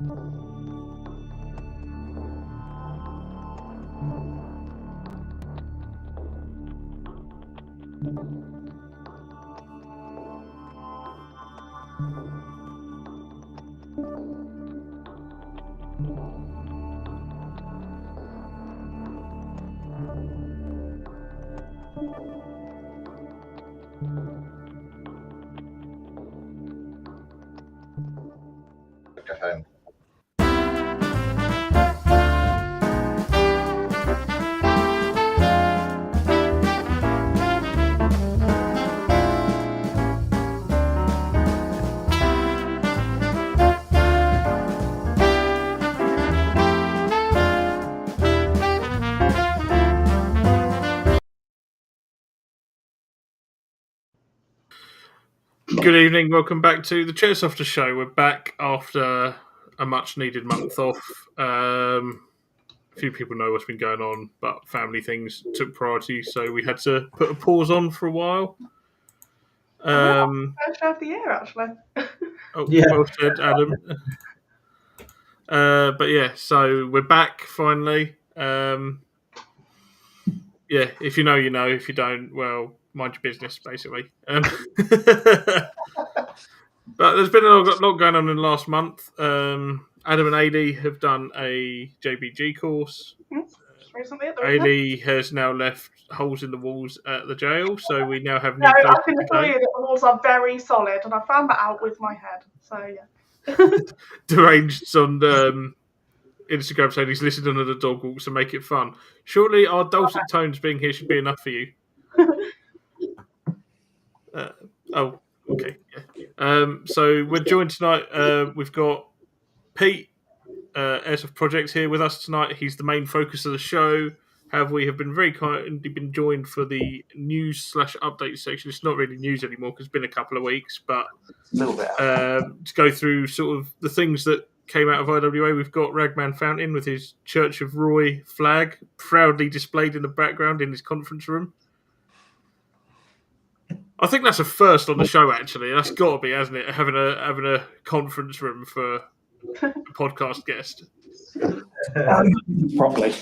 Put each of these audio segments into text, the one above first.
Go home. Good evening, welcome back to the Airsoft Show. We're back after a much needed month off. A few people know what's been going on, but family things took priority, so we had to put a pause on for a while. First show of the year, actually. Well said, Adam. But yeah, so we're back finally. If you know, you know. If you don't, well, mind your business, basically. But there's been a lot going on in the last month. Adam and AD have done a JBG course. Recently at the AD has now left holes in the walls at the jail, so we now have new No, I places can to assure go. you that the walls are very solid, and I found that out with my head. So yeah. Deranged's on Instagram saying he's listening on the dog walks to make it fun. Surely our dulcet tones being here should be enough for you. Okay. Yeah. So we're joined tonight. We've got Pete, Airsoft Project, here with us tonight. He's the main focus of the show. However, we have been very kindly been joined for the news/update section. It's not really news anymore because it's been a couple of weeks, but a little bit to go through sort of the things that came out of IWA. We've got Ragman Fountain with his Church of Roy flag proudly displayed in the background in his conference room. I think that's a first on the show, actually. That's got to be, hasn't it? Having a conference room for a podcast guest. Probably.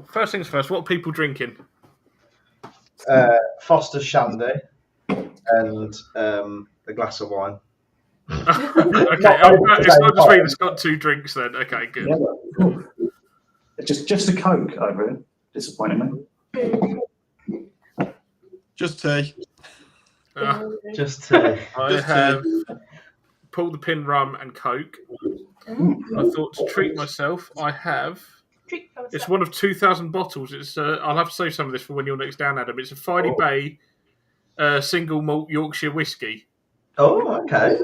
First things first. What are people drinking? Foster's Shandy and a glass of wine. Okay, it's not just me that's got two drinks then. Okay, good. Yeah, just a Coke over it, disappointingly. Just tea. Just tea. I have pulled the pin rum and Coke. I thought to treat myself, I have. It's one of 2,000 bottles. It's I'll have to save some of this for when you're next down, Adam. It's a Friday Bay single malt Yorkshire whiskey. Oh, okay.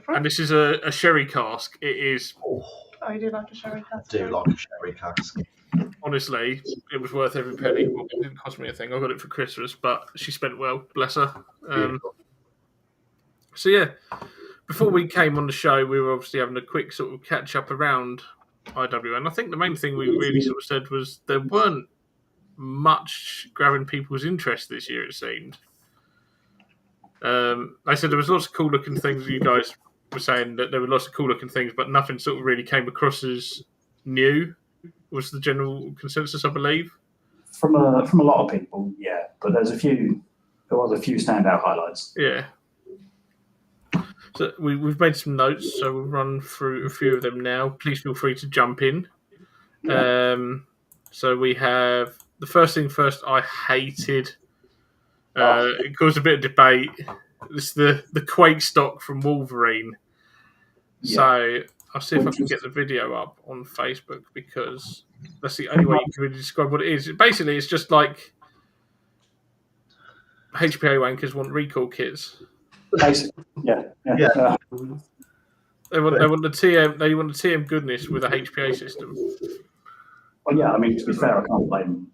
And this is a sherry cask. It is. I do like a sherry cask. I do like a sherry cask. Honestly, it was worth every penny. It didn't cost me a thing. I got it for Christmas, but she spent well. Bless her. So yeah, before we came on the show, we were obviously having a quick sort of catch up around IWA, and I think the main thing we really sort of said was there weren't much grabbing people's interest this year. It seemed. I said there was lots of cool looking things. You guys were saying that there were lots of cool looking things, but nothing sort of really came across as new. Was the general consensus, I believe, from a lot of people, yeah. But there was a few standout highlights. Yeah. So we've made some notes, so we'll run through a few of them now. Please feel free to jump in. Yeah. So we have the first thing first. I hated. It caused a bit of debate. It's the Quake stock from Wolverine. Yeah. So I'll see if I can get the video up on Facebook because that's the only way you can really describe what it is. Basically, it's just like HPA wankers want recall kits. Basically, yeah. They want the TM goodness with a HPA system. Well, yeah. I mean, to be fair, I can't blame them.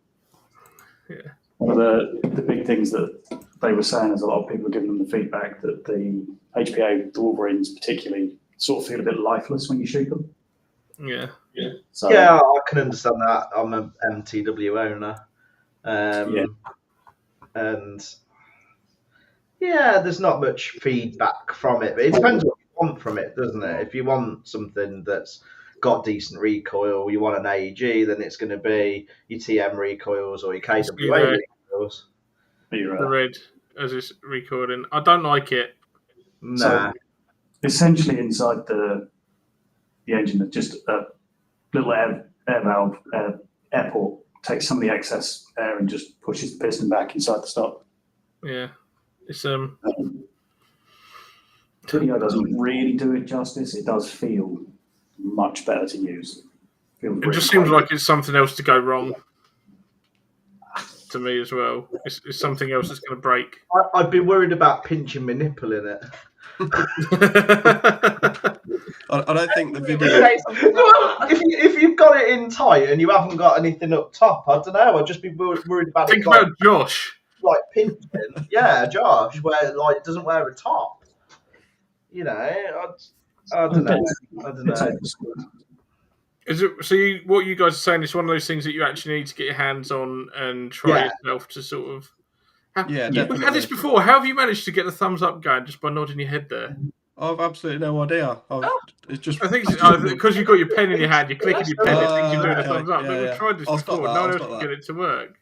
Yeah. One of the big things that they were saying is a lot of people are giving them the feedback that the HPA, the Wolverines particularly, sort of feel a bit lifeless when you shoot them. Yeah. So, yeah, I can understand that. I'm an MTW owner. And Yeah, there's not much feedback from it, but it depends what you want from it, doesn't it? If you want something that's got decent recoil, you want an AEG, then it's going to be your TM recoils or your KWA recoils. The red as it's recording. I don't like it. Nah. So essentially, inside the engine, there's just a little air valve, air port takes some of the excess air and just pushes the piston back inside the stop. Yeah, it's Video doesn't really do it justice. It does feel much better to use. It just seems like it's something else to go wrong to me as well. It's something else that's going to break. I'd be worried about pinching my nipple in it. I don't think the video. If you've got it in tight and you haven't got anything up top, I don't know. I'd just be worried about Think it. about Josh. Like pinching. Yeah, Josh, where like doesn't wear a top. You know, I don't know. I don't know. Is it so? What you guys are saying is one of those things that you actually need to get your hands on and try yourself to sort of. Yeah, we've had this before. How have you managed to get the thumbs up going just by nodding your head there? I've absolutely no idea. It's just. I think because you've got your pen in your hand, you're clicking your pen, it thinks you're doing a thumbs up. But we've tried this before. No one else can get it to work.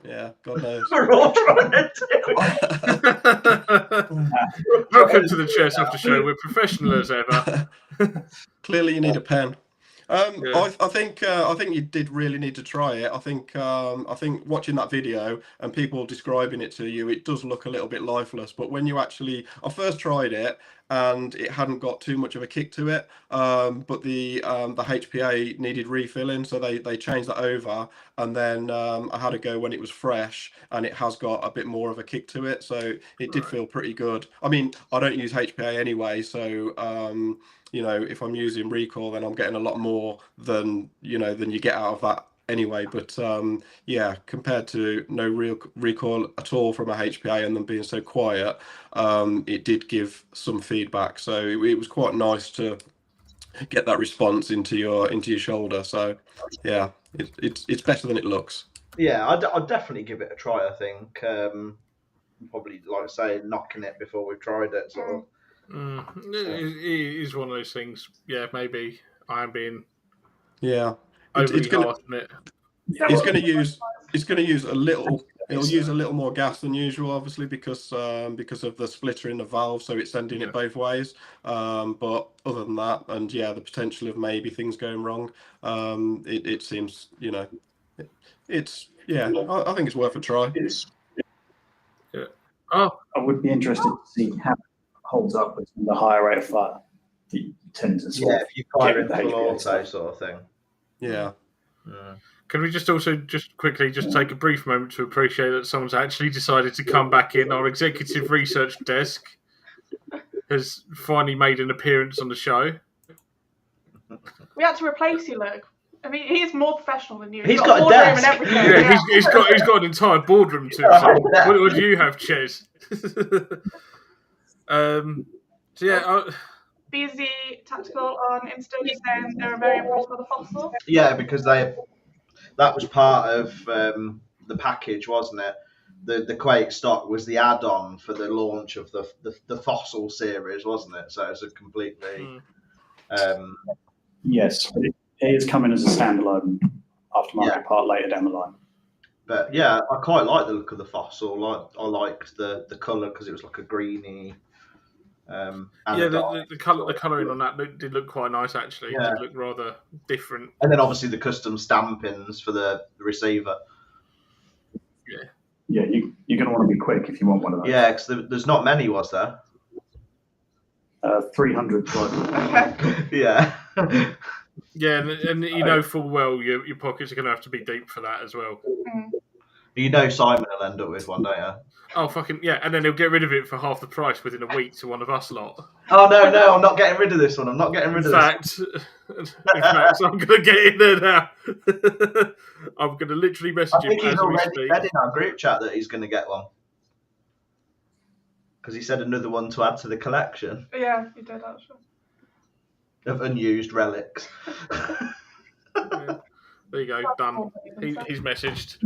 Yeah, God knows. We're all trying to do it. Welcome to the Chairs After Show. We're professional as ever. Clearly, you need a pen. I think you did really need to try it. I think watching that video and people describing it to you, it does look a little bit lifeless. But when you actually, I first tried it and it hadn't got too much of a kick to it. But the HPA needed refilling, so they changed that over. And then I had a go when it was fresh, and it has got a bit more of a kick to it. So it did feel pretty good. I mean, I don't use HPA anyway, so. You know, if I'm using recoil, then I'm getting a lot more than you get out of that anyway. But yeah, compared to no real recoil at all from a HPA and them being so quiet, it did give some feedback. So it was quite nice to get that response into your shoulder. So yeah, it's better than it looks. Yeah, I'd definitely give it a try. I think probably like I say, knocking it before we've tried it. Sort of. It is one of those things. Yeah, maybe I am being it's gonna hard on it. It's going to use a little. It'll use a little more gas than usual, obviously, because of the splitter in the valve, so it's sending it both ways. But other than that, and the potential of maybe things going wrong, it seems it's I think it's worth a try. Yeah. Oh, I would be interested to see how it holds up with the higher rate of fire. You tend to sort of if you fire it full auto sort of thing. Yeah. Can we just quickly take a brief moment to appreciate that someone's actually decided to come back in? Our executive research desk has finally made an appearance on the show. We had to replace you, Luke. I mean, he's more professional than you. He's got a boardroom desk. and everything. Yeah, he's got an entire boardroom to himself. What do you have, Ches? BZ Tactical on Insta saying they were very impressed by the fossil. Yeah, because that was part of the package, wasn't it? The Quake stock was the add-on for the launch of the Fossil series, wasn't it? So it's a completely. Yes, it is coming as a standalone aftermarket part later down the line. But yeah, I quite like the look of the Fossil. I liked the colour because it was like a greeny. The colouring on that did look quite nice actually. It did look rather different. And then obviously the custom stampings for the receiver. Yeah, you're going to want to be quick if you want one of those. Yeah, because there's not many, was there? 300 global. Yeah. Yeah, and you know full well your pockets are going to have to be deep for that as well. You know Simon will end up with one, don't you? Oh, fucking yeah, and then he'll get rid of it for half the price within a week to one of us lot. Oh, no, I'm not getting rid of this one. I'm not getting rid of this one. In fact, I'm going to get in there now. I'm going to literally message him I think he's as we already speak. said in our group chat that he's going to get one. Because he said another one to add to the collection Yeah, he did actually. of unused relics. Yeah. There you go, done. He's messaged.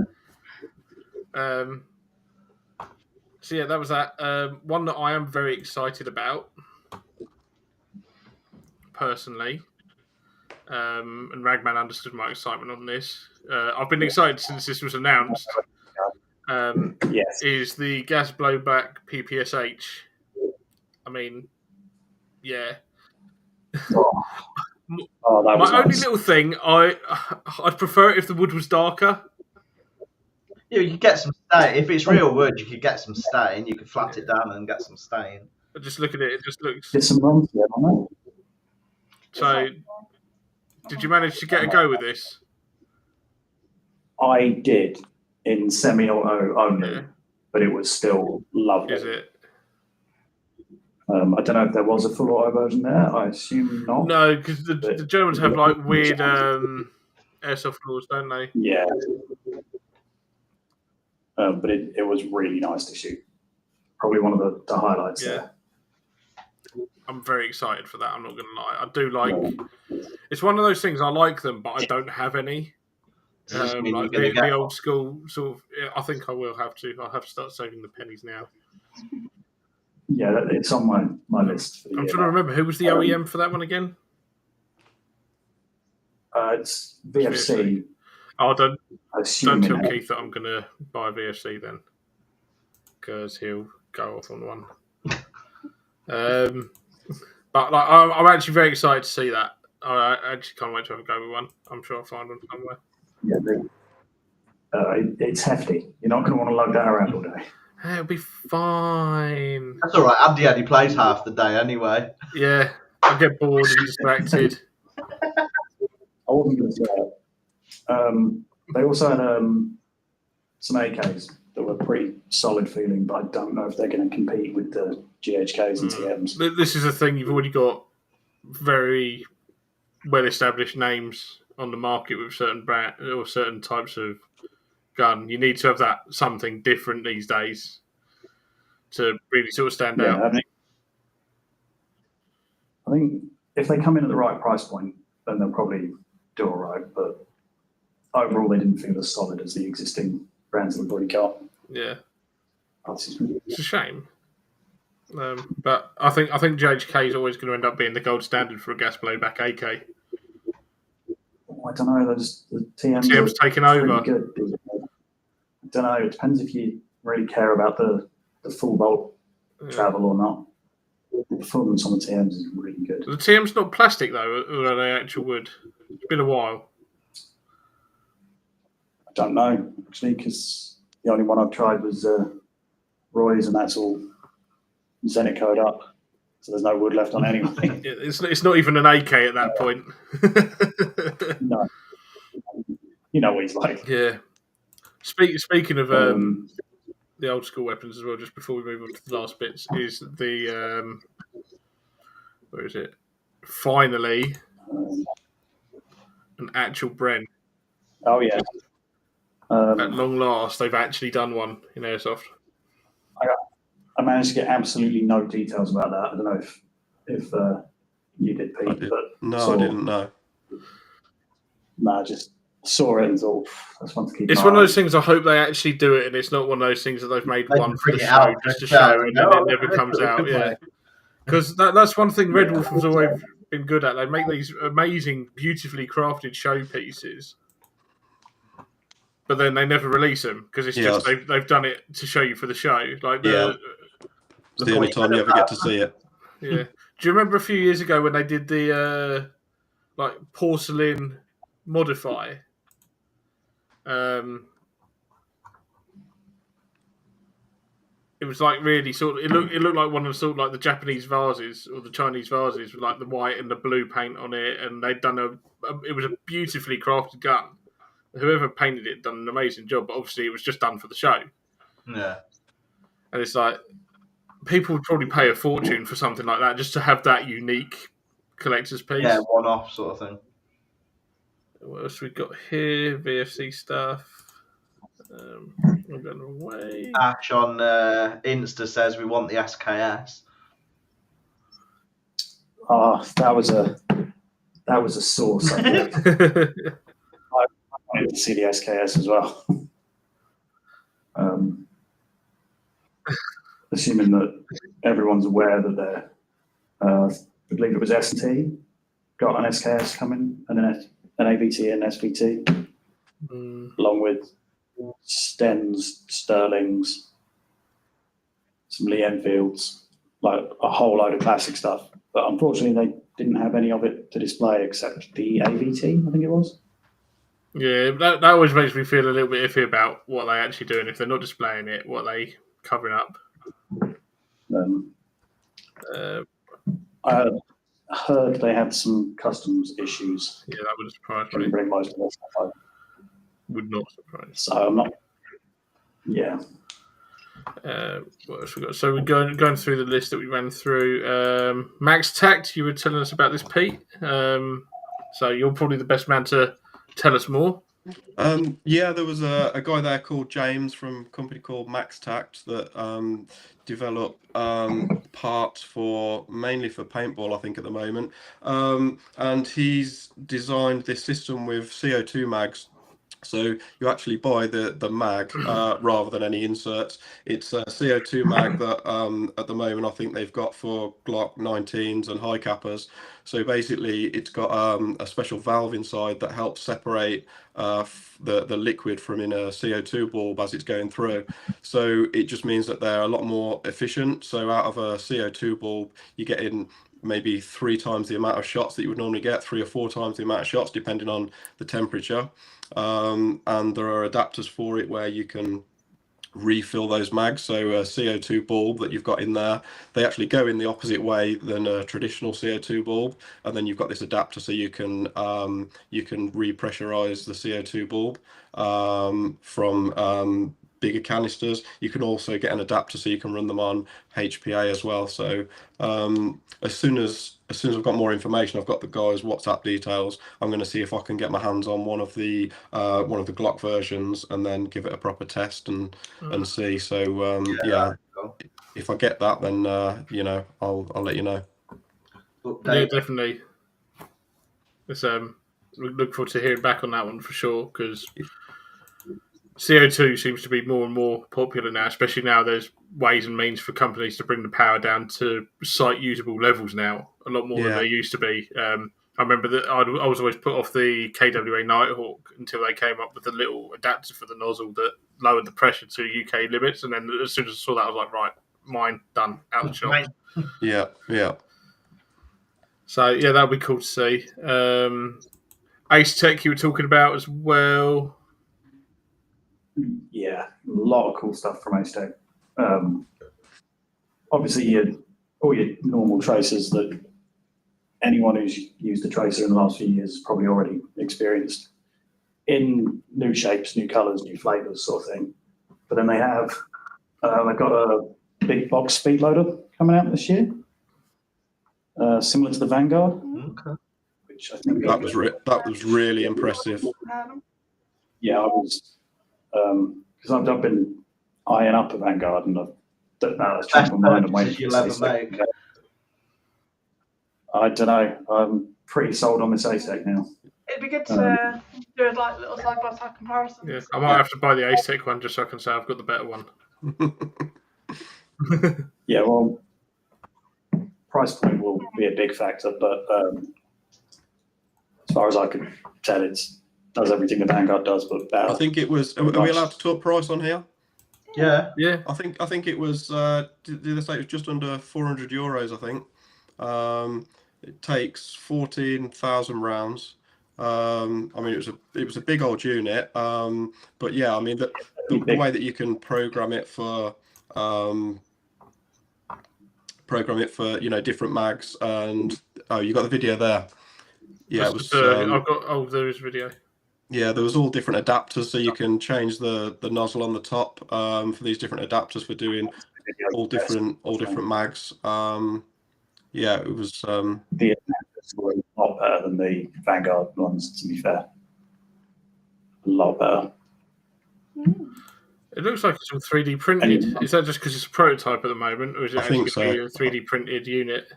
So yeah, that was that. One that I am very excited about, personally. And Ragman understood my excitement on this. I've been excited since this was announced. Yes. Is the gas blowback PPSH? I mean, yeah. Oh, that was My only nice. little thing, I'd prefer it if the wood was darker. Yeah, you could get some stain. If it's real wood, you could get some stain. You could flat it down and get some stain. But just look at it; it just looks. Get some runs there, on So, did you manage to get a go with this? I did in semi-auto only, but it was still lovely. Is it? I don't know if there was a full auto version there. I assume not. No, because the Germans have like weird airsoft rules, don't they? Yeah. But it was really nice to shoot. Probably one of the highlights there. I'm very excited for that. I'm not going to lie. I do like. It's one of those things. I like them, but I don't have any. Like the old school sort of. I think I will have to. I'll have to start saving the pennies now. Yeah, it's on my list. I'm trying to remember who was the OEM for that one again. It's VFC. Oh, don't tell it. Keith that I'm going to buy VFC then, because he'll go off on one. But like, I'm actually very excited to see that. I actually can't wait to have a go with one. I'm sure I'll find one somewhere. Yeah, it's hefty. You're not going to want to lug that around all day. It'll be fine. That's all right. Andy only plays half the day anyway. Yeah, I'll get bored and distracted. I wasn't going to say that. They also had some AKs that were pretty solid feeling, but I don't know if they're going to compete with the GHKs and TMs. This is the thing, you've already got very well-established names on the market with certain brand or certain types of gun. You need to have that something different these days to really sort of stand out. I think if they come in at the right price point, then they'll probably do all right, but overall they didn't feel as solid as the existing brands that we've already got. Yeah. It's a shame. But I think GHK is always going to end up being the gold standard for a gas blowback AK. I don't know. The TM's taken over. Good. I don't know. It depends if you really care about the full bolt travel or not. The performance on the TMs is really good. The TM's not plastic though, or are they actual wood? It's been a while. I don't know actually, because the only one I've tried was Roy's, and that's all Zenit code up, so there's no wood left on anyway. It's not even an AK at that point. No, you know what he's like. Yeah. Speaking of the old school weapons as well, just before we move on to the last bits, is the where is it? Finally, an actual Bren. Oh yeah. At long last, they've actually done one in Airsoft. I managed to get absolutely no details about that. I don't know if you did, Pete. I didn't know. I just saw it and thought, that's one to keep. It's one of those things. I hope they actually do it, and it's not one of those things that they've made one for the show just to show, and then it never comes out. Yeah, because that's one thing Red Wolf has always been good at. They make these amazing, beautifully crafted showpieces, but then they never release them because it's just they've done it to show you for the show. Like it's the only time you ever get to see it. Yeah. Do you remember a few years ago when they did the like porcelain modify? It was like really sort of it looked like one of the sort of like the Japanese vases or the Chinese vases with like the white and the blue paint on it, and they'd done it was a beautifully crafted gun. Whoever painted it done an amazing job, but obviously it was just done for the show. Yeah. And it's like people would probably pay a fortune for something like that just to have that unique collector's piece. Yeah, one-off sort of thing. What else we got here? VFC stuff. I'm going away. Ash on Insta says we want the SKS. Oh, that was a sore subject. I wanted to see the SKS as well. assuming that everyone's aware that they're, I believe it was S&T, got an SKS coming, and an AVT and SVT, along with Stens, Sterlings, some Lee Enfields, like a whole load of classic stuff. But unfortunately, they didn't have any of it to display except the AVT, I think it was. Yeah, that always makes me feel a little bit iffy about what they're actually doing. If they're not displaying it, what are they covering up? I heard they had some customs issues. Yeah, that would surprise me. Couldn't bring most of their stuff over. Would not surprise. So I'm not. Yeah. What else we got? So we're going through the list that we ran through. Max Tact, you were telling us about this, Pete. So you're probably the best man to tell us more. Yeah, there was a guy there called James from a company called Max Tact that develop parts mainly for paintball, I think, at the moment. And he's designed this system with CO2 mags. So you actually buy the mag rather than any inserts. It's a CO2 mag that at the moment I think they've got for Glock 19s and high cappers. So basically it's got a special valve inside that helps separate the liquid from in a CO2 bulb as it's going through. So it just means that they're a lot more efficient. So out of a CO2 bulb, you get in maybe 3 times the amount of shots that you would normally get, 3 or 4 times the amount of shots, depending on the temperature. And there are adapters for it where you can refill those mags. So a CO2 bulb that you've got in there, they actually go in the opposite way than a traditional CO2 bulb, and then you've got this adapter so you can repressurize the CO2 bulb from bigger canisters. You can also get an adapter so you can run them on HPA as well. So as soon as I've got more information, I've got the guys' WhatsApp details, I'm going to see if I can get my hands on one of the Glock versions and then give it a proper test and see. So yeah, if I get that, then I'll let you know. Yeah, definitely. It's, we look forward to hearing back on that one for sure, because CO2 seems to be more and more popular now, especially now there's ways and means for companies to bring the power down to site usable levels now, a lot more than there used to be. I remember that I was always put off the KWA Nighthawk until they came up with a little adapter for the nozzle that lowered the pressure to UK limits, and then as soon as I saw that, I was like, right, mine, done, out the shop. Yeah. So yeah, that'll be cool to see. Ace Tech you were talking about as well. Yeah, a lot of cool stuff from Ace Tech. Obviously, all your normal tracers that anyone who's used the tracer in the last few years has probably already experienced in new shapes, new colours, new flavours sort of thing. But then they've got a big box speed loader coming out this year, similar to the Vanguard. Okay. Which I think that was really impressive. Yeah, I was because I've been eyeing up a Vanguard and I've changed my mind and waiting for this. I don't know. I'm pretty sold on this Ace Tech now. It'd be good to do like little side-by-side comparisons. Yeah, I might have to buy the Ace Tech one just so I can say I've got the better one. Yeah, well, price point will be a big factor, but as far as I can tell, it does everything the Vanguard does, but better. I think it was. Are we allowed to talk price on here? Yeah. I think it was. Did they say it was just under €400? I think. It takes 14,000 rounds. I mean, it was a big old unit. But yeah, I mean the way that you can program it for different mags, and you got the video there. Yeah, it was. I've got. There is video. Yeah, there was all different adapters, so you can change the nozzle on the top for these different adapters for doing all different mags. Yeah, it was. The adapters were a lot better than the Vanguard ones, to be fair. A lot better. It looks like it's all 3D printed. Is that just because it's a prototype at the moment, or is it actually a 3D printed unit?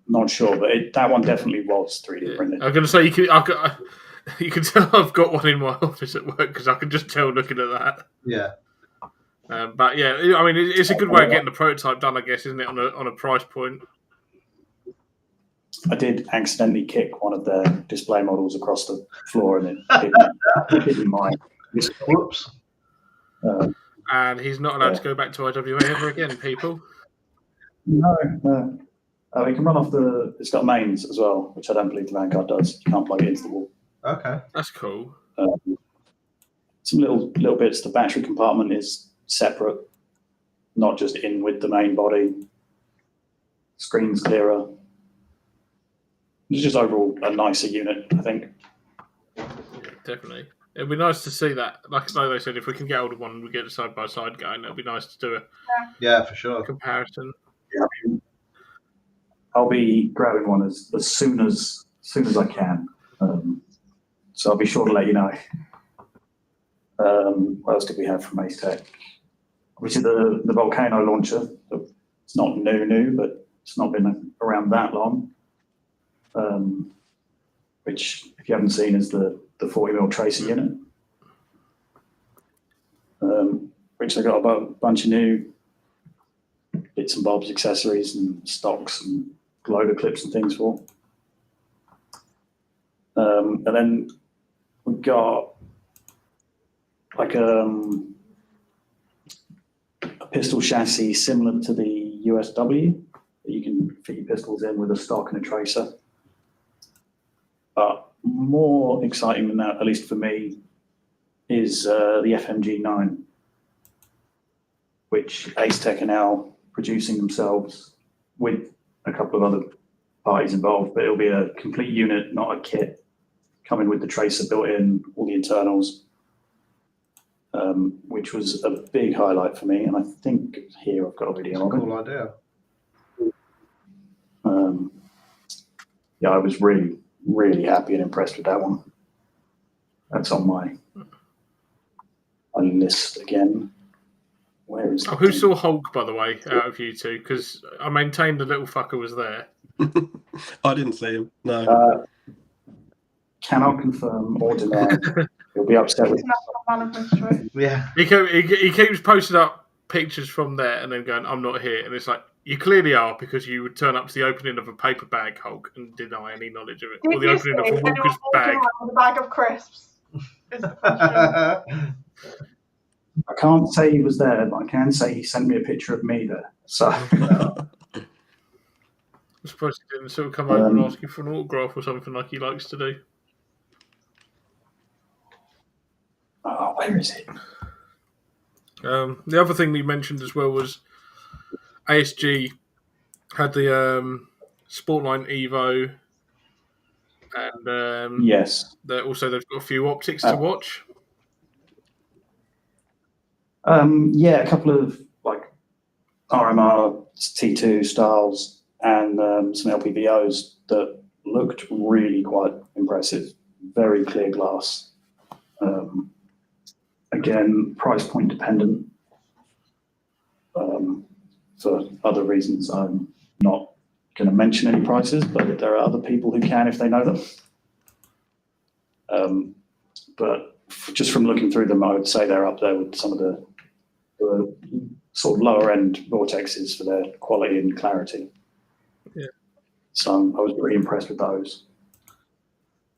Not sure, but that one definitely was 3D printed. I'm going to say you can tell I've got one in my office at work because I can just tell looking at that. Yeah. But yeah, I mean, it's a good way of getting the prototype done, I guess, isn't it? On a price point. I did accidentally kick one of their display models across the floor, and it hit in my. Whoops. And he's not allowed to go back to IWA ever again, people. No. It can run off it's got mains as well, which I don't believe the Vanguard does. You can't plug it into the wall. Okay. That's cool. Some little bits. The battery compartment is separate, not just in with the main body. Screen's clearer. It's just overall a nicer unit, I think. Yeah, definitely. It'd be nice to see that. Like they said, if we can get hold of one and we get a side by side going, it'd be nice to do Yeah, for sure. comparison. Yeah, I'll be grabbing one as soon as I can. So I'll be sure to let you know. What else did we have from Ace Tech? Obviously the Volcano launcher. It's not new, but it's not been around that long. Which, if you haven't seen, is the 40mm tracer unit. Which I got a bunch of new bits and bobs, accessories and stocks and loader clips and things for. And then we've got like a pistol chassis similar to the USW that you can fit your pistols in with a stock and a tracer. But more exciting than that, at least for me, is the FMG9, which Ace Tech are now producing themselves with a couple of other parties involved, but it'll be a complete unit, not a kit, coming with the tracer built in, all the internals, which was a big highlight for me. And I think here I've got a video of it. Cool idea. Yeah, I was really, really happy and impressed with that one. That's on my list again. Where is who saw Hulk, by the way, out of you two? Because I maintained the little fucker was there. I didn't see him. No. Cannot confirm or deny. He'll be upset with. Yeah. He keeps posting up pictures from there and then going, "I'm not here," and it's like, you clearly are, because you would turn up to the opening of a paper bag Hulk and deny any knowledge of it, or the opening of a Walker's bag. A bag of crisps. Is the question. I can't say he was there, but I can say he sent me a picture of me there. So. I'm surprised he didn't sort of come over and ask you for an autograph or something like he likes to do. Oh, where is it? The other thing you mentioned as well was ASG had the Sportline Evo, and yes, they've got a few optics to watch. Yeah, a couple of like RMR T2 styles and some LPVOs that looked really quite impressive. Very clear glass. Again, price point dependent. For other reasons, I'm not going to mention any prices, but there are other people who can if they know them. But just from looking through them, I would say they're up there with some of the sort of lower end Vortexes for their quality and clarity. Yeah. So I was pretty impressed with those.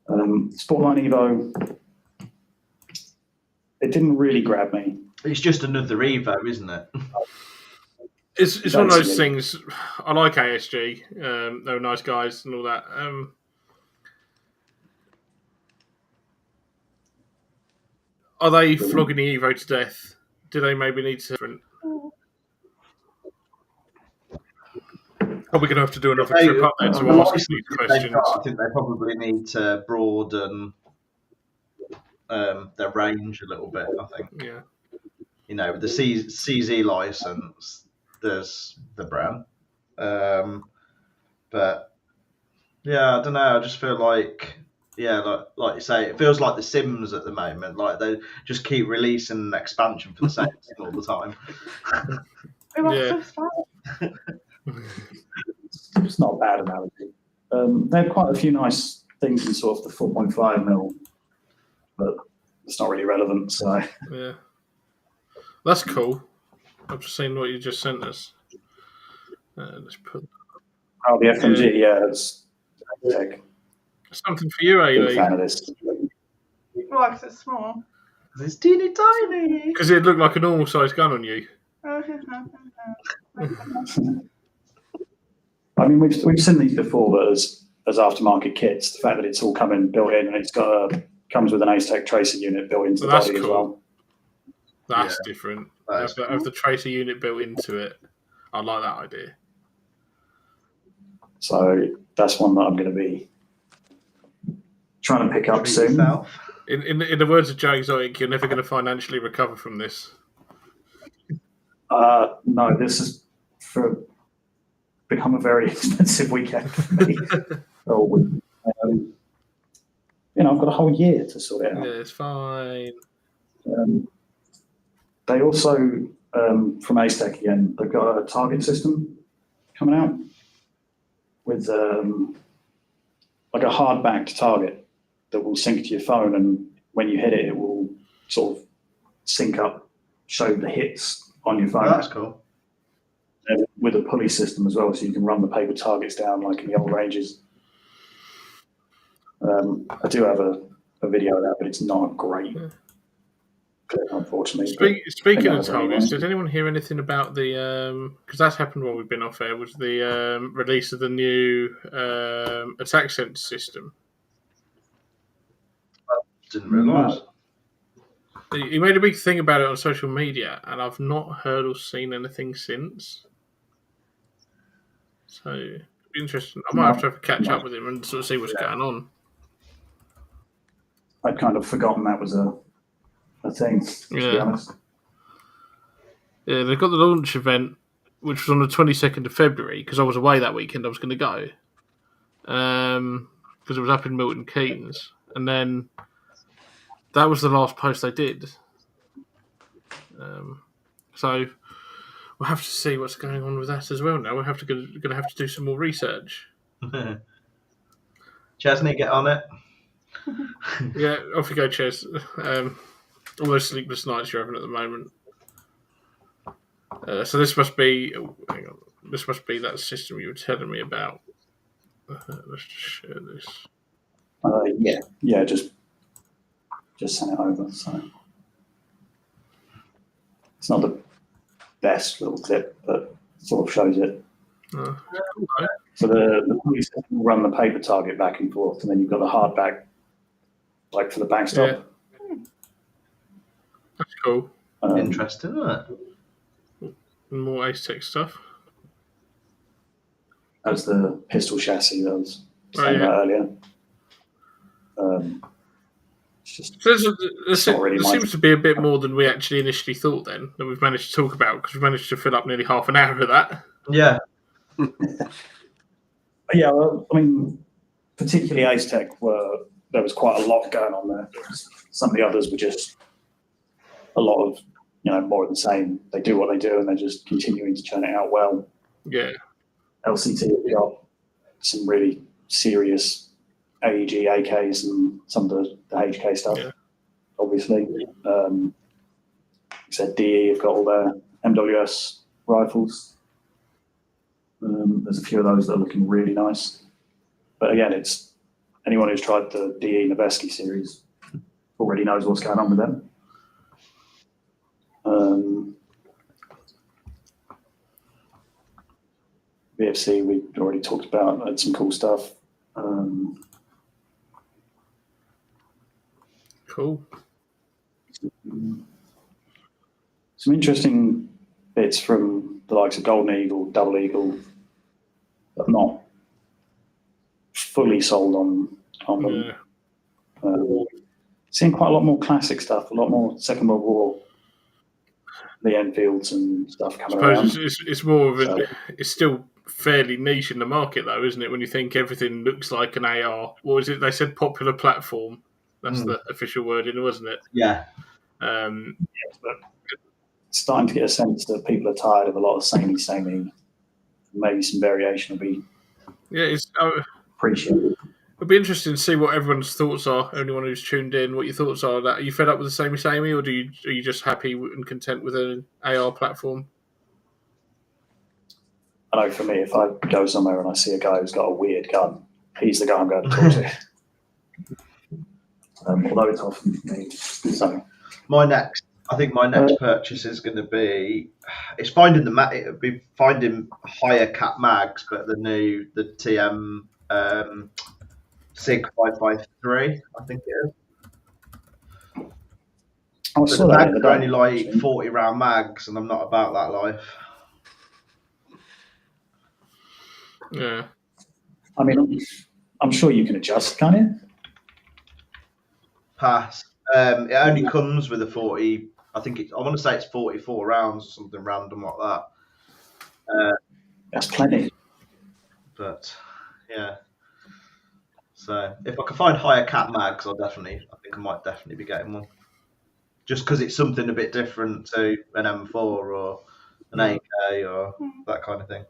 Sportline Evo, it didn't really grab me. It's just another Evo, isn't it? It's one of those things. I like ASG. They were nice guys and all that. Are they flogging the Evo to death? Do they maybe need to? Are we going to have to do another trip up there to ask these questions? I think they probably need to broaden their range a little bit. I think. Yeah. You know, with the CZ license, there's the brand, but yeah, I don't know. I just feel like, yeah, like you say, it feels like the Sims at the moment. Like they just keep releasing an expansion for the same thing all the time. Yeah. It's not a bad analogy. They had quite a few nice things in sort of the 4.5mm, but it's not really relevant. So yeah, that's cool. I've just seen what you just sent us. Let's put the FMG, it's tech. something for you, Big Ailey. fan of this. Why? Because it's small. It's teeny tiny. Because it looked like a normal sized gun on you. I mean, we've seen these before, but as aftermarket kits, the fact that it's all built in, and it's comes with an Ace-Tech tracer unit built into the body as well. That's different. Have the tracer unit built into it. I like that idea. So that's one that I'm going to be trying to pick up soon. In the words of Joe Exotic, you're never going to financially recover from this. No, this has become a very expensive weekend for me. I've got a whole year to sort it out. Yeah, it's fine. They also, from Ace-Tech again, they've got a target system coming out with like a hard-backed target that will sync to your phone, and when you hit it, it will sort of sync up, show the hits on your phone. Oh, that's cool. With a pulley system as well, so you can run the paper targets down like in the old ranges. I do have a video of that, but it's not great clip, unfortunately. Speaking of targets, did anyone hear anything about the because that's happened while we've been off air, was the release of the new attack sense system? Didn't realise. He made a big thing about it on social media, and I've not heard or seen anything since. So it'd be interesting. I might have to catch up with him and sort of see what's going on. I'd kind of forgotten that was a thing, to be honest. Yeah, they've got the launch event, which was on the 22nd of February, because I was away that weekend. I was going to go. Because it was up in Milton Keynes. And then that was the last post they did. So we'll have to see what's going on with that as well now. We're going to have to do some more research. Chesney, get on it. Yeah, off you go, Ches. All those sleepless nights you're having at the moment. So this must be. Hang on. This must be that system you were telling me about. Let's just share this. Just send it over. So it's not the best little clip, but it sort of shows it. So the police will run the paper target back and forth, and then you've got the hardback, like for the backstop. Yeah. That's cool. Interesting, isn't it? More Ace-Tech stuff. That's the pistol chassis that I was saying about earlier. There seems to be a bit more than we actually initially thought then, that we've managed to talk about, because we've managed to fill up nearly half an hour of that. Yeah. Yeah, well, I mean, particularly Ace-Tech, there was quite a lot going on there. Some of the others were just a lot of, more of the same. They do what they do, and they're just continuing to churn it out well. Yeah. LCT have got some really serious AEG, AKs, and some of the HK stuff, obviously. Said DE have got all their MWS rifles. There's a few of those that are looking really nice. But again, it's anyone who's tried the DE Noveski series already knows what's going on with them. VFC, we already talked about, had some cool stuff. Cool. Some interesting bits from the likes of Golden Eagle, Double Eagle, but not fully sold on them. Yeah. Seeing quite a lot more classic stuff, a lot more Second World War, the Enfields and stuff coming around. It's more of it's still fairly niche in the market though, isn't it? When you think everything looks like an AR. What was it? They said popular platform. That's the official wording, wasn't it? Yeah. But starting to get a sense that people are tired of a lot of samey. Maybe some variation will be appreciated. It'll be interesting to see what everyone's thoughts are. Anyone who's tuned in, what your thoughts are. Are you fed up with the samey, or are you just happy and content with an AR platform? I know for me, if I go somewhere and I see a guy who's got a weird gun, he's the guy I'm going to talk to. Although it's often me. So I think my next purchase is going to be, it's finding it'll be finding higher cap mags, but the TM SIG 553, I think it is. I saw that mags are only like 40 round mags, and I'm not about that life. Yeah. I mean, I'm sure you can adjust, can't you? Pass. It only comes with a 40. I want to say it's 44 rounds or something random like that. That's plenty. But yeah. So if I can find higher cap mags, I think I might definitely be getting one. Just because it's something a bit different to an M4 or an AK or that kind of thing.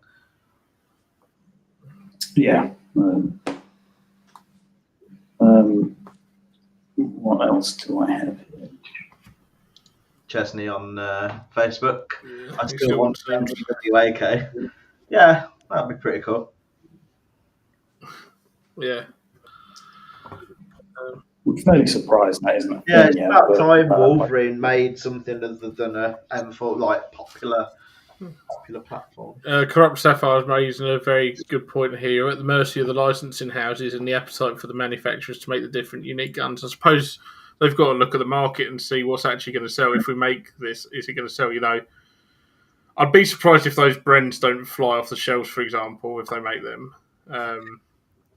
Yeah. What else do I have here? Chesney on Facebook. Yeah, I still want an AK. Yeah, that'd be pretty cool. Yeah. I'm fairly surprised that, isn't it? Yeah, it's about time Wolverine made something other than a M4 like popular platform. Corrupt Sapphire is raising a very good point here. You're at the mercy of the licensing houses and the appetite for the manufacturers to make the different unique guns. I suppose they've got to look at the market and see what's actually going to sell. If we make this, is it going to sell? I'd be surprised if those Brens don't fly off the shelves, for example, if they make them.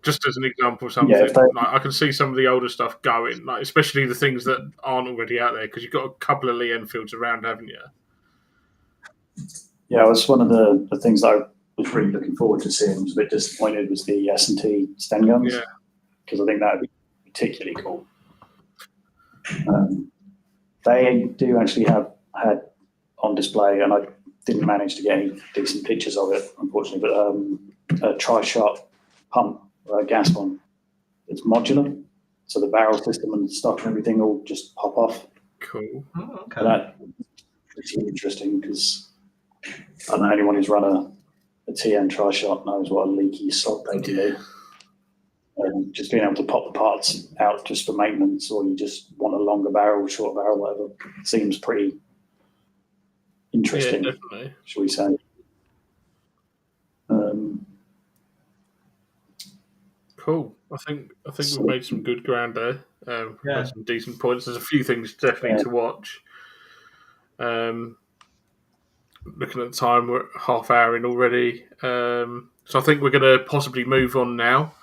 Just as an example, something I can see some of the older stuff going, like especially the things that aren't already out there, because you've got a couple of Lee Enfields around, haven't you? Yeah, it was one of the things that I was really looking forward to seeing. I was a bit disappointed was the S&T Sten guns, because I think that would be particularly cool. They do actually have had on display, and I didn't manage to get any decent pictures of it, unfortunately, but a tri-shot pump, gas one. It's modular, so the barrel system and stock and everything all just pop off. Cool. Oh, okay. That's pretty interesting because I don't know, anyone who's run a TN tri-shot knows what a leaky sod they can do. And just being able to pop the parts out just for maintenance, or you just want a longer barrel, short barrel, whatever, seems pretty interesting. Yeah, definitely. Shall we say? Cool. I think we've made some good ground there. Made some decent points. There's a few things definitely to watch. Looking at the time, we're half hour in already. So I think we're going to possibly move on now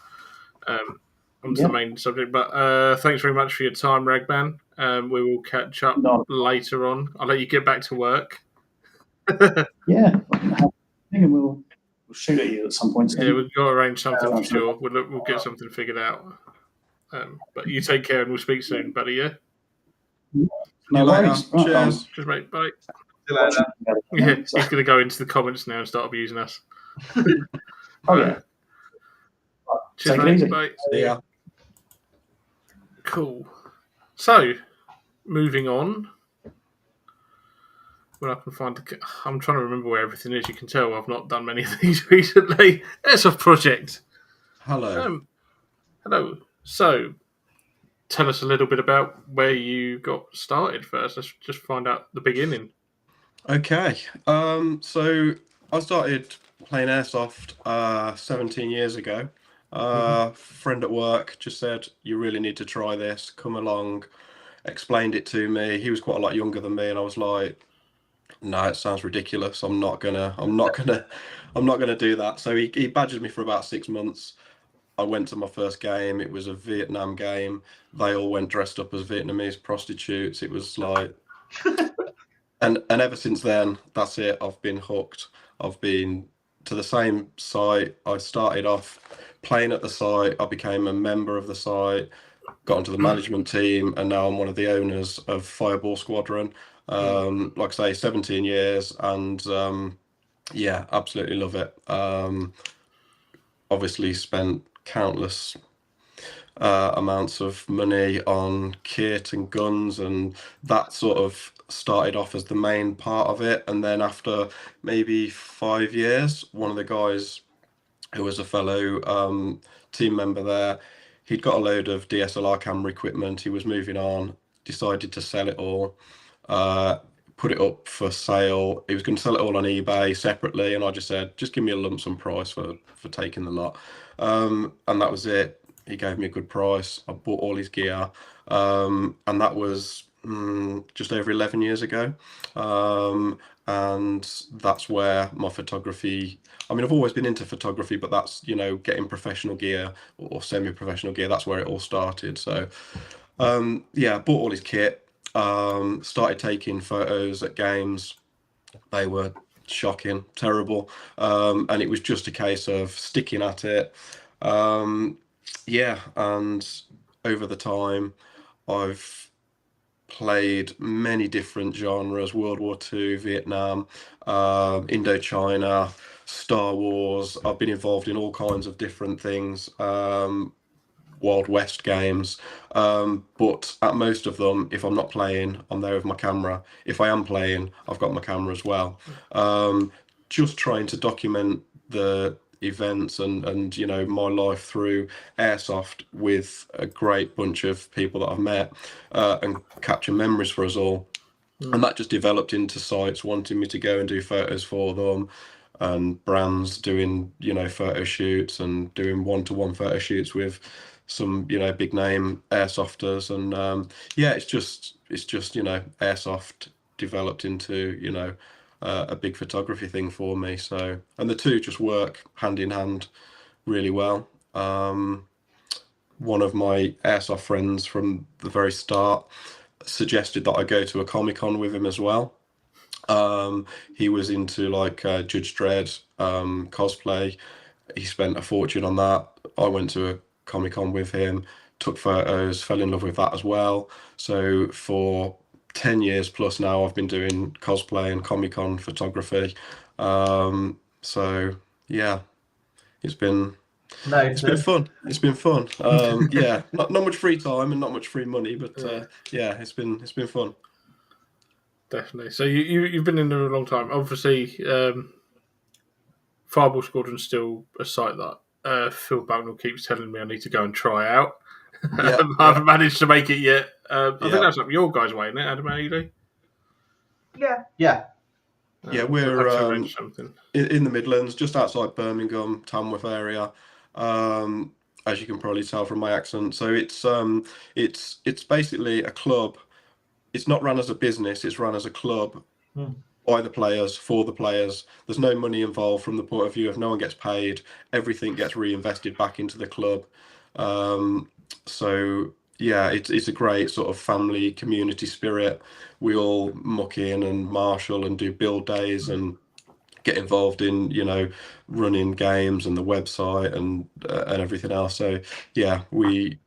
onto the main subject. But thanks very much for your time, Ragman. We will catch up later on. I'll let you get back to work. Yeah, I think we'll shoot at you at some point. Yeah, we've got to arrange something for sure. We'll get something figured out. But you take care and we'll speak soon, buddy, yeah? No worries. Cheers. Just mate, bye. See you later. Yeah, he's going to go into the comments now and start abusing us. Yeah. Cheers, Take it mate. easy. Bye. Yeah. Cool. So, moving on. When I can find I'm trying to remember where everything is. You can tell I've not done many of these recently. Airsoft Project. Hello. Hello. So, tell us a little bit about where you got started first. Let's just find out the beginning. Okay. So I started playing Airsoft 17 years ago. Friend at work just said, "You really need to try this. Come along." Explained it to me. He was quite a lot younger than me, and I was like, "No, it sounds ridiculous. I'm not gonna do that." So he badgered me for about 6 months. I went to my first game. It was a Vietnam game. They all went dressed up as Vietnamese prostitutes. It was like, and ever since then, that's it. I've been hooked. I've been to the same site. I started off playing at the site. I became a member of the site, got into the management team, and now I'm one of the owners of Fireball Squadron. Like I say, 17 years, and yeah, absolutely love it. Obviously spent countless amounts of money on kit and guns, and that sort of started off as the main part of it. And then after maybe 5 years, one of the guys who was a fellow team member there, he'd got a load of DSLR camera equipment. He was moving on, decided to sell it all, put it up for sale. He was going to sell it all on eBay separately, and I just said, just give me a lump sum price for taking the lot. And that was it. He gave me a good price. I bought all his gear, and that was just over 11 years ago. And that's where my photography, I mean, I've always been into photography, but that's, getting professional gear or semi-professional gear, that's where it all started. So, yeah, bought all his kit, started taking photos at games. They were shocking, terrible. And it was just a case of sticking at it. Yeah, and over the time, I've played many different genres: World War II, Vietnam, Indochina, Star Wars. I've been involved in all kinds of different things, Wild West games. But at most of them, if I'm not playing, I'm there with my camera. If I am playing, I've got my camera as well. Just trying to document the events and my life through airsoft with a great bunch of people that I've met, and capture memories for us all. And that just developed into sites wanting me to go and do photos for them, and brands doing photo shoots and doing one-to-one photo shoots with some big name airsofters. And yeah, it's just airsoft developed into a big photography thing for me. So, and the two just work hand in hand really well. One of my airsoft friends from the very start suggested that I go to a Comic-Con with him as well. He was into like Judge Dredd, cosplay. He spent a fortune on that. I went to a Comic-Con with him, took photos, fell in love with that as well. So for 10 years plus now, I've been doing cosplay and Comic-Con photography. So yeah, it's been fun. It's been fun. Yeah, not much free time and not much free money, but yeah, it's been fun. Definitely. So you've been in there a long time. Obviously, Fireball Squadron's still a site that Phil Bucknell keeps telling me I need to go and try out. Yeah, I haven't managed to make it yet. I think that's up your guys' way, isn't it, Adam Ailey? Yeah. Yeah. Yeah, we're in the Midlands, just outside Birmingham, Tamworth area. As you can probably tell from my accent. So it's basically a club. It's not run as a business, it's run as a club by the players, for the players. There's no money involved from the point of view of no one gets paid. Everything gets reinvested back into the club. So yeah, it's a great sort of family community spirit. We all muck in and marshal and do build days and get involved in running games and the website and everything else. So yeah, we've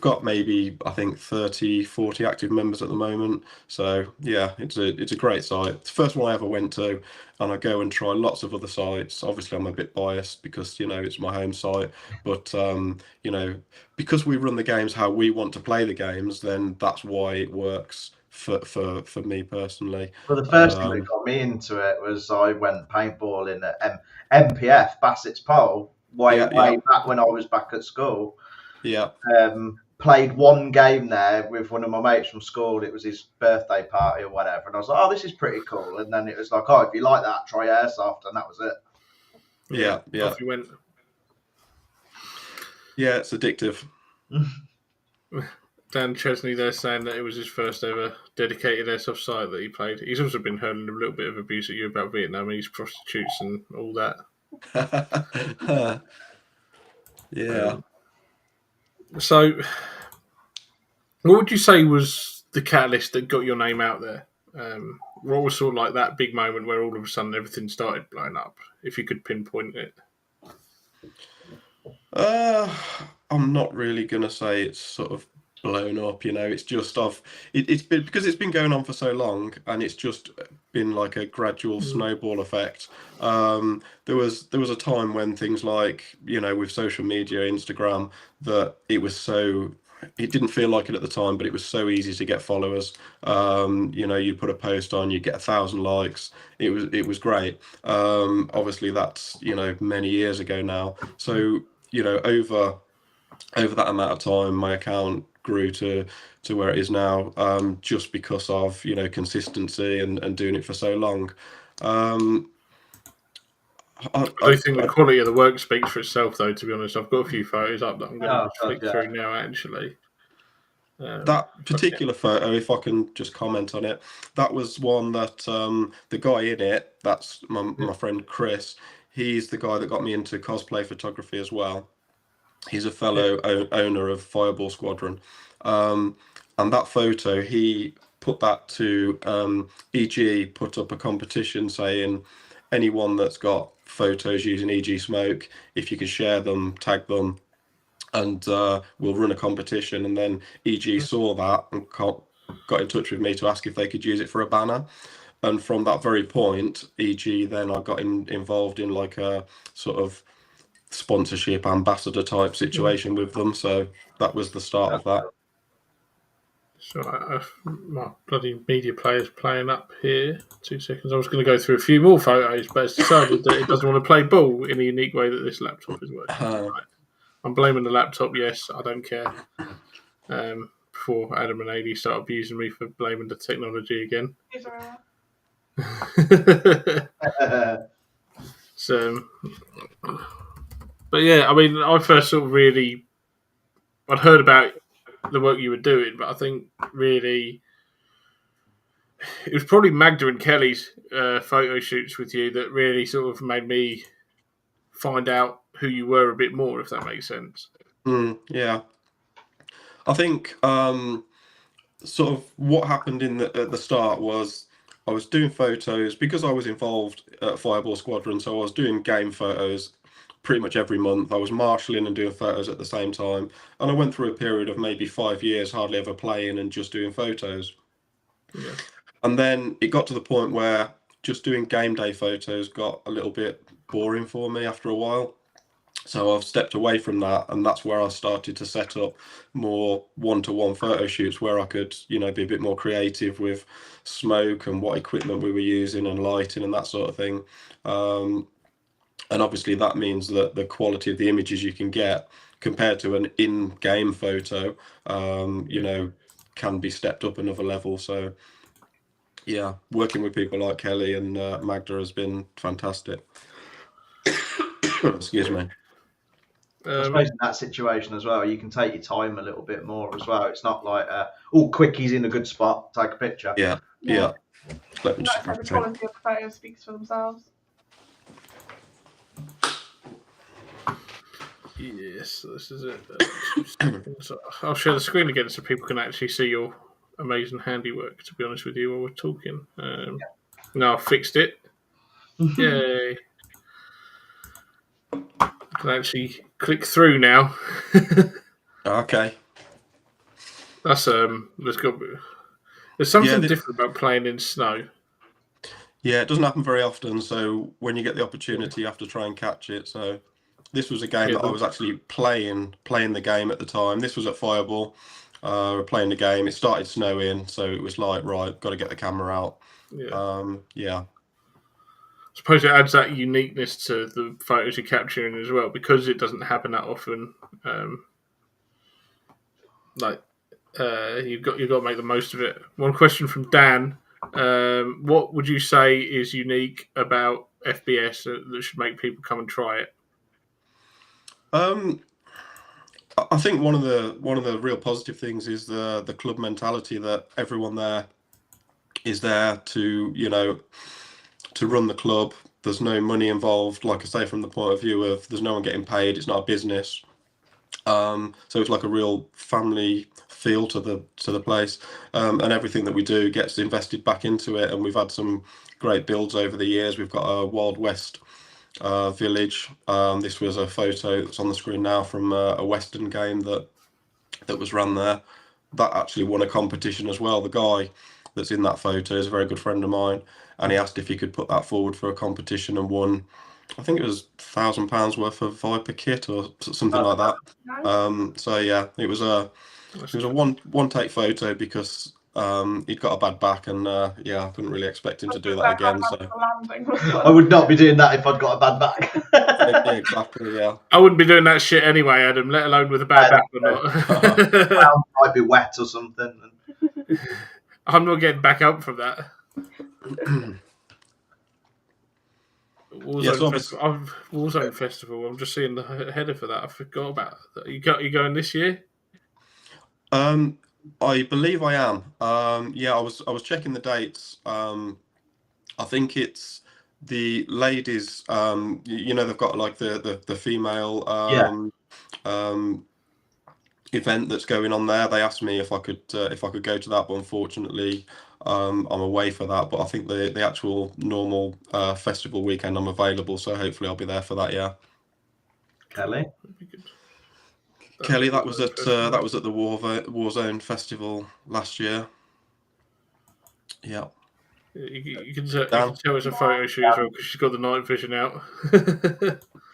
got maybe I think 30-40 active members at the moment. So yeah, it's a great site. It's the first one I ever went to, and I go and try lots of other sites. Obviously I'm a bit biased because it's my home site, but because we run the games how we want to play the games, then that's why it works for me personally. Well, the first thing that got me into it was I went paintballing at MPF Bassett's Pole way back when I was back at school. Yeah. Played one game there with one of my mates from school. It was his birthday party or whatever, and I was like, "Oh, this is pretty cool." And then it was like, "Oh, if you like that, try Airsoft," and that was it. Yeah. Off you went. Yeah, it's addictive. Dan Chesney there saying that it was his first ever dedicated airsoft site that he played. He's also been hurling a little bit of abuse at you about Vietnamese prostitutes and all that. Yeah. So, what would you say was the catalyst that got your name out there? What was sort of like that big moment where all of a sudden everything started blowing up? If you could pinpoint it. I'm not really going to say it's sort of blown up. It's just it's been, because it's been going on for so long, and it's just been like a gradual snowball effect. There was a time when things like, with social media, Instagram, that it didn't feel like it at the time, but it was so easy to get followers. You put a post on, you get 1,000 likes. It was great. Obviously that's, many years ago now. So, over that amount of time, my account grew to where it is now, just because of, consistency and doing it for so long. I do think the quality of the work speaks for itself, though, to be honest. I've got a few photos up that I'm going to flick through now, actually. That particular photo, if I can just comment on it, that was one that the guy in it, that's my friend Chris, he's the guy that got me into cosplay photography as well. He's a fellow owner of Fireball Squadron. And that photo, he put that to EG, put up a competition saying, anyone that's got photos using EG Smoke, if you can share them, tag them, and we'll run a competition. And then EG saw that and got in touch with me to ask if they could use it for a banner. And from that very point, EG, then I got involved in like a sort of sponsorship ambassador type situation with them. So that was the start of that. So my bloody media player's playing up here. 2 seconds. I was going to go through a few more photos, but it's decided that it doesn't want to play ball in a unique way that this laptop is working. Right. I'm blaming the laptop. Yes, I don't care. Before Adam and AD start abusing me for blaming the technology again. So, but yeah, I mean, I first sort of I'd heard about the work you were doing, but I think really it was probably Magda and Kelly's photo shoots with you that really sort of made me find out who you were a bit more, if that makes sense. Yeah. I think sort of what happened at the start was I was doing photos because I was involved at Fireball Squadron, so I was doing game photos pretty much every month. I was marshalling and doing photos at the same time, and I went through a period of maybe 5 years hardly ever playing and just doing photos. Yeah. And then it got to the point where just doing game day photos got a little bit boring for me after a while. So I've stepped away from that, and that's where I started to set up more one-to-one photo shoots where I could, be a bit more creative with smoke and what equipment we were using and lighting and that sort of thing. And obviously that means that the quality of the images you can get compared to an in-game photo, can be stepped up another level. So yeah, working with people like Kelly and Magda has been fantastic. Excuse me. I suppose in that situation as well, you can take your time a little bit more as well. It's not like, quickies in a good spot, take a picture. Yeah. Let me just the quality of the photos speaks for themselves. Yes, this is it. So I'll share the screen again so people can actually see your amazing handiwork, to be honest with you, while we're talking. Now I've fixed it. Yay. I can actually click through now. Okay. That's there's something different about playing in snow. Yeah, it doesn't happen very often, so when you get the opportunity you have to try and catch it. So this was a game that I was actually playing the game at the time. This was at Fireball. We're playing the game. It started snowing, so it was like, right, got to get the camera out. I suppose it adds that uniqueness to the photos you're capturing as well, because it doesn't happen that often. You've got to make the most of it. One question from Dan: what would you say is unique about FBS that should make people come and try it? I think one of the real positive things is the club mentality, that everyone there is there to to run the club. There's no money involved, like I say, from the point of view of there's no one getting paid. It's not a business. So it's like a real family feel to the place, and everything that we do gets invested back into it. And we've had some great builds over the years. We've got a Wild West village. This was a photo that's on the screen now from a Western game that was run there. that actually won a competition as well. The guy that's in that photo is a very good friend of mine, and he asked if he could put that forward for a competition and won. I think it was £1,000 worth of Viper kit or something like that. So yeah, it was a one take photo because he'd got a bad back, and yeah, I couldn't really expect him to do that again. So I would not be doing that if I'd got a bad back. yeah, exactly. Yeah, I wouldn't be doing that shit anyway, Adam. Let alone with a bad back or not. Ground might be wet or something. I'm not getting back up from that. Warzone Festival. I'm just seeing the header for that. I forgot about that. You going this year? I believe I am. Yeah, I was checking the dates. I think it's the ladies. They've got like the female event that's going on there. They asked me if I could go to that, but unfortunately, I'm away for that. But I think the actual normal festival weekend I'm available, so hopefully I'll be there for that. Yeah. Kelly. Kelly, that was at the Warzone Festival last year. Yeah. You can tell it's a photo shoot as well because she's got the night vision out.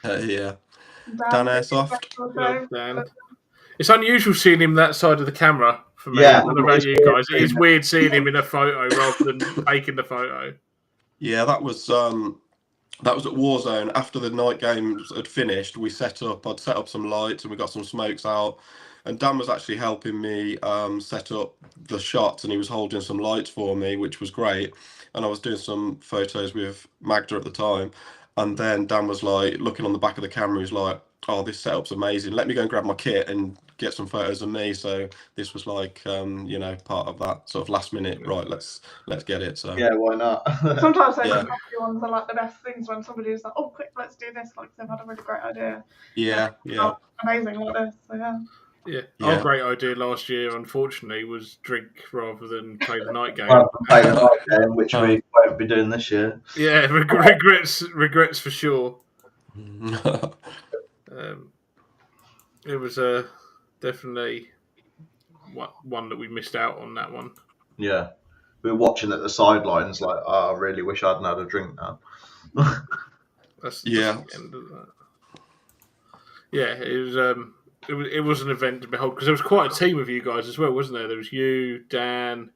Yeah. Dan Airsoft. Dan. It's unusual seeing him that side of the camera for me. Yeah. I don't know about you guys. It is weird seeing him in a photo rather than taking the photo. Yeah, that was at Warzone. After the night games had finished, I'd set up some lights and we got some smokes out. And Dan was actually helping me set up the shots, and he was holding some lights for me, which was great. And I was doing some photos with Magda at the time. And then Dan was like looking on the back of the camera. He's like, "Oh, this setup's amazing. Let me go and grab my kit and get some photos of me." So this was like, part of that sort of last minute. Right, let's get it. So yeah, why not? Sometimes those ones are like the best things when somebody is like, "Oh, quick, let's do this." Like they've had a really great idea. Yeah. Amazing like this. So yeah. Yeah. Our great idea last year, unfortunately, was drink rather than play the night game. Play the night game, which we won't be doing this year. Yeah, regrets for sure. It was definitely one that we missed out on that one. Yeah, we were watching at the sidelines, like, I really wish I hadn't had a drink now. That's the end of that. Yeah, it was an event to behold because there was quite a team of you guys as well, wasn't there? There was you, Dan,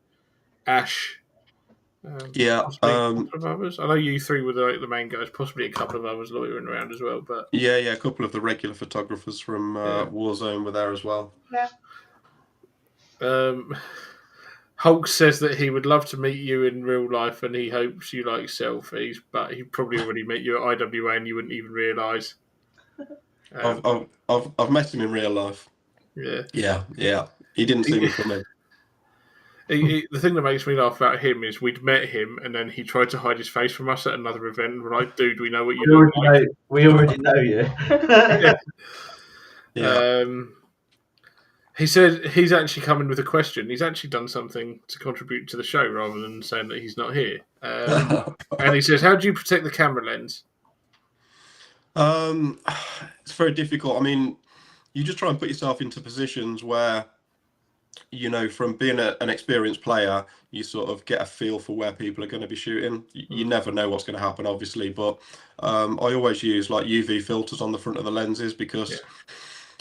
Ash. A couple of others. I know you three were the main guys. Possibly a couple of others loitering around as well. But a couple of the regular photographers from Warzone were there as well. Yeah. Hulk says that he would love to meet you in real life, and he hopes you like selfies. But he probably already met you at IWA, and you wouldn't even realise. I've met him in real life. Yeah. He didn't see me coming. The thing that makes me laugh about him is we'd met him and then he tried to hide his face from us at another event. And we're like, "Dude, we know what you look like. We already know you." Yeah. He said he's actually coming with a question. He's actually done something to contribute to the show rather than saying that he's not here. And he says, "How do you protect the camera lens?" It's very difficult. I mean, you just try and put yourself into positions where, from being an experienced player, you sort of get a feel for where people are going to be shooting. You never know what's going to happen, obviously, but I always use like UV filters on the front of the lenses because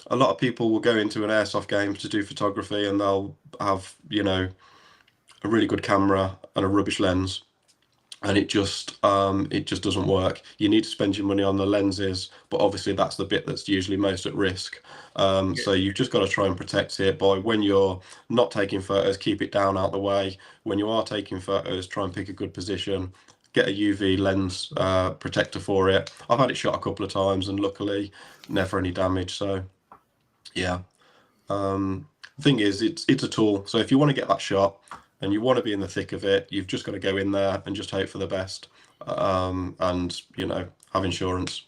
a lot of people will go into an airsoft game to do photography and they'll have, a really good camera and a rubbish lens. And it just doesn't work. You need to spend your money on the lenses, but obviously that's the bit that's usually most at risk. So you've just got to try and protect it by, when you're not taking photos, keep it down out the way. When you are taking photos, try and pick a good position, get a UV lens protector for it. I've had it shot a couple of times and luckily never any damage. So yeah, the thing is, it's a tool. So if you want to get that shot and you want to be in the thick of it, you've just got to go in there and just hope for the best, and have insurance.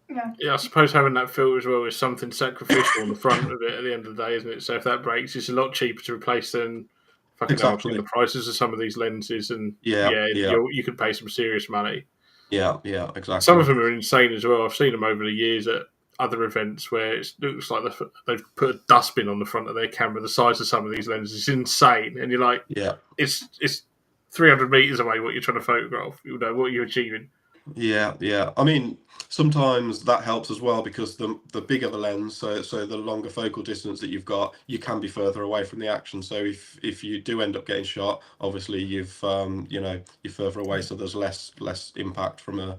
Yeah, I suppose having that filter as well is something sacrificial on the front of it at the end of the day, isn't it? So if that breaks, it's a lot cheaper to replace than fucking the prices of some of these lenses. And you could pay some serious money. Yeah, exactly. Some of them are insane as well. I've seen them over the years at other events where it looks like they've put a dustbin on the front of their camera, the size of some of these lenses. It's insane. And you're like, it's 300 meters away what you're trying to photograph. You know, what you're achieving. Yeah. I mean, sometimes that helps as well because the bigger the lens, so the longer focal distance that you've got, you can be further away from the action. So if you do end up getting shot, obviously you've you're further away, so there's less impact from a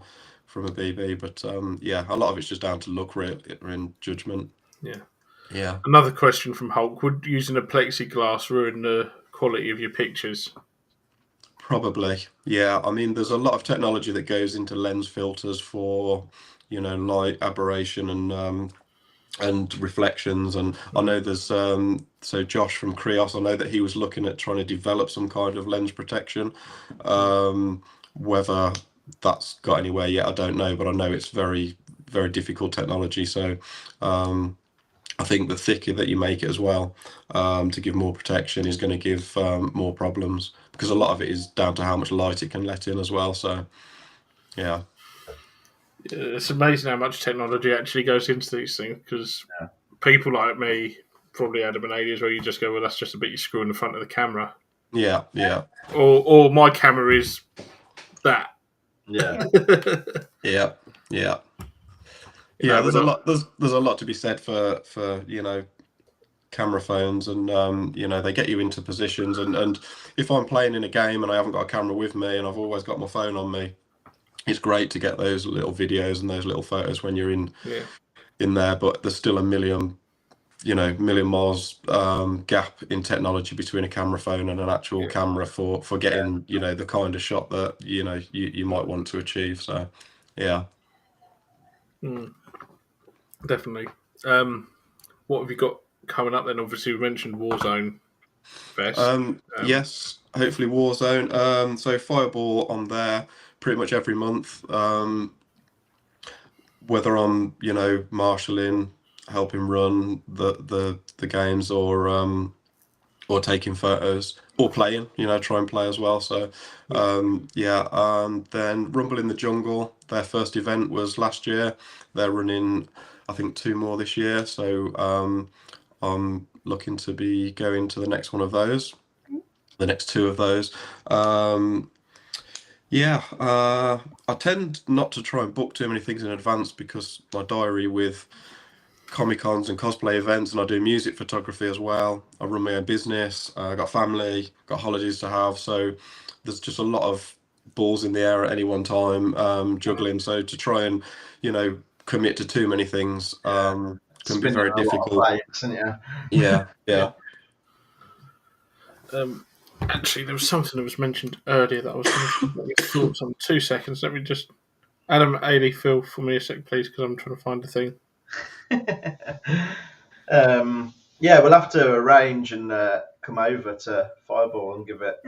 BB. But a lot of it's just down to luck and judgment. Yeah. Another question from Hulk: would using a plexiglass ruin the quality of your pictures? Probably, yeah. I mean, there's a lot of technology that goes into lens filters for, light aberration and reflections. And I know there's so Josh from Krios, I know that he was looking at trying to develop some kind of lens protection. Whether that's got anywhere yet, I don't know, but I know it's very, very difficult technology. So I think the thicker that you make it as well, to give more protection, is going to give more problems, because a lot of it is down to how much light it can let in as well. So, yeah. It's amazing how much technology actually goes into these things, because people like me, probably Adam and Alias, where you just go, well, that's just a bit you screw in the front of the camera. Yeah. Or my camera is that. Yeah. Yeah. There's a lot. There's a lot to be said for camera phones, and they get you into positions. And if I'm playing in a game and I haven't got a camera with me and I've always got my phone on me, it's great to get those little videos and those little photos when you're in there. But there's still a million miles gap in technology between a camera phone and an actual camera for getting the kind of shot that you might want to achieve. So yeah. Definitely. What have you got coming up then? Obviously, we mentioned Warzone Fest. Yes, hopefully Warzone. So Fireball on there pretty much every month. Whether I'm marshalling, helping run the games, or taking photos, or playing, try and play as well. So then Rumble in the Jungle, their first event was last year. They're running, I think, 2 more this year. So I'm looking to be going to the next one of those, the next 2 of those. I tend not to try and book too many things in advance, because my diary with Comic-Cons and cosplay events, and I do music photography as well. I run my own business. I got family, got holidays to have. So there's just a lot of balls in the air at any one time, juggling. So to try and, commit to too many things can be very difficult. Yeah. Actually, there was something that was mentioned earlier that I was going to get thoughts on. 2 seconds. Let me just... Adam, Ailey, Phil, for me a sec, please, because I'm trying to find the thing. We'll have to arrange and come over to Fireball and give it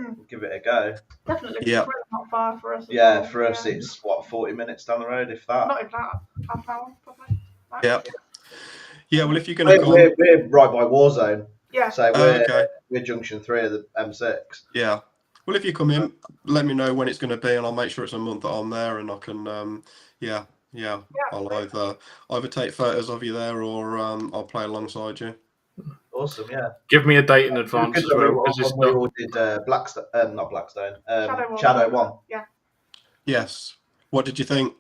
a go. Definitely. Yeah. It's not far for us. For us it's 40 minutes down the road, if that. Not even that. Half hour, probably. Yeah. Yeah. Well, if you're going to come, we're right by Warzone. Yeah. So we're Junction 3 of the M6. Yeah. Well, if you come in, let me know when it's going to be, and I'll make sure it's a month that I'm there, and I can, I'll either take photos of you there, or I'll play alongside you. Awesome, yeah. Give me a date in advance as well, because we all did not Blackstone, Shadow 1. Yeah. Yes. What did you think?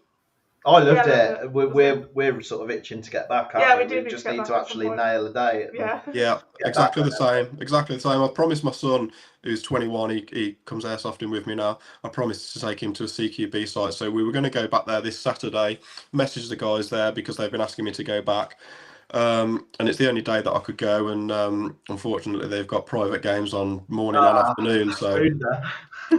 I loved it. We're sort of itching to get back. Yeah, we do. We just need to actually nail a day. Yeah. Exactly the same. I promised my son, who's 21, he comes airsofting with me now. I promised to take him to a CQB site, so we were going to go back there this Saturday. Message the guys there, because they've been asking me to go back. And it's the only day that I could go, and unfortunately they've got private games on morning and afternoon. So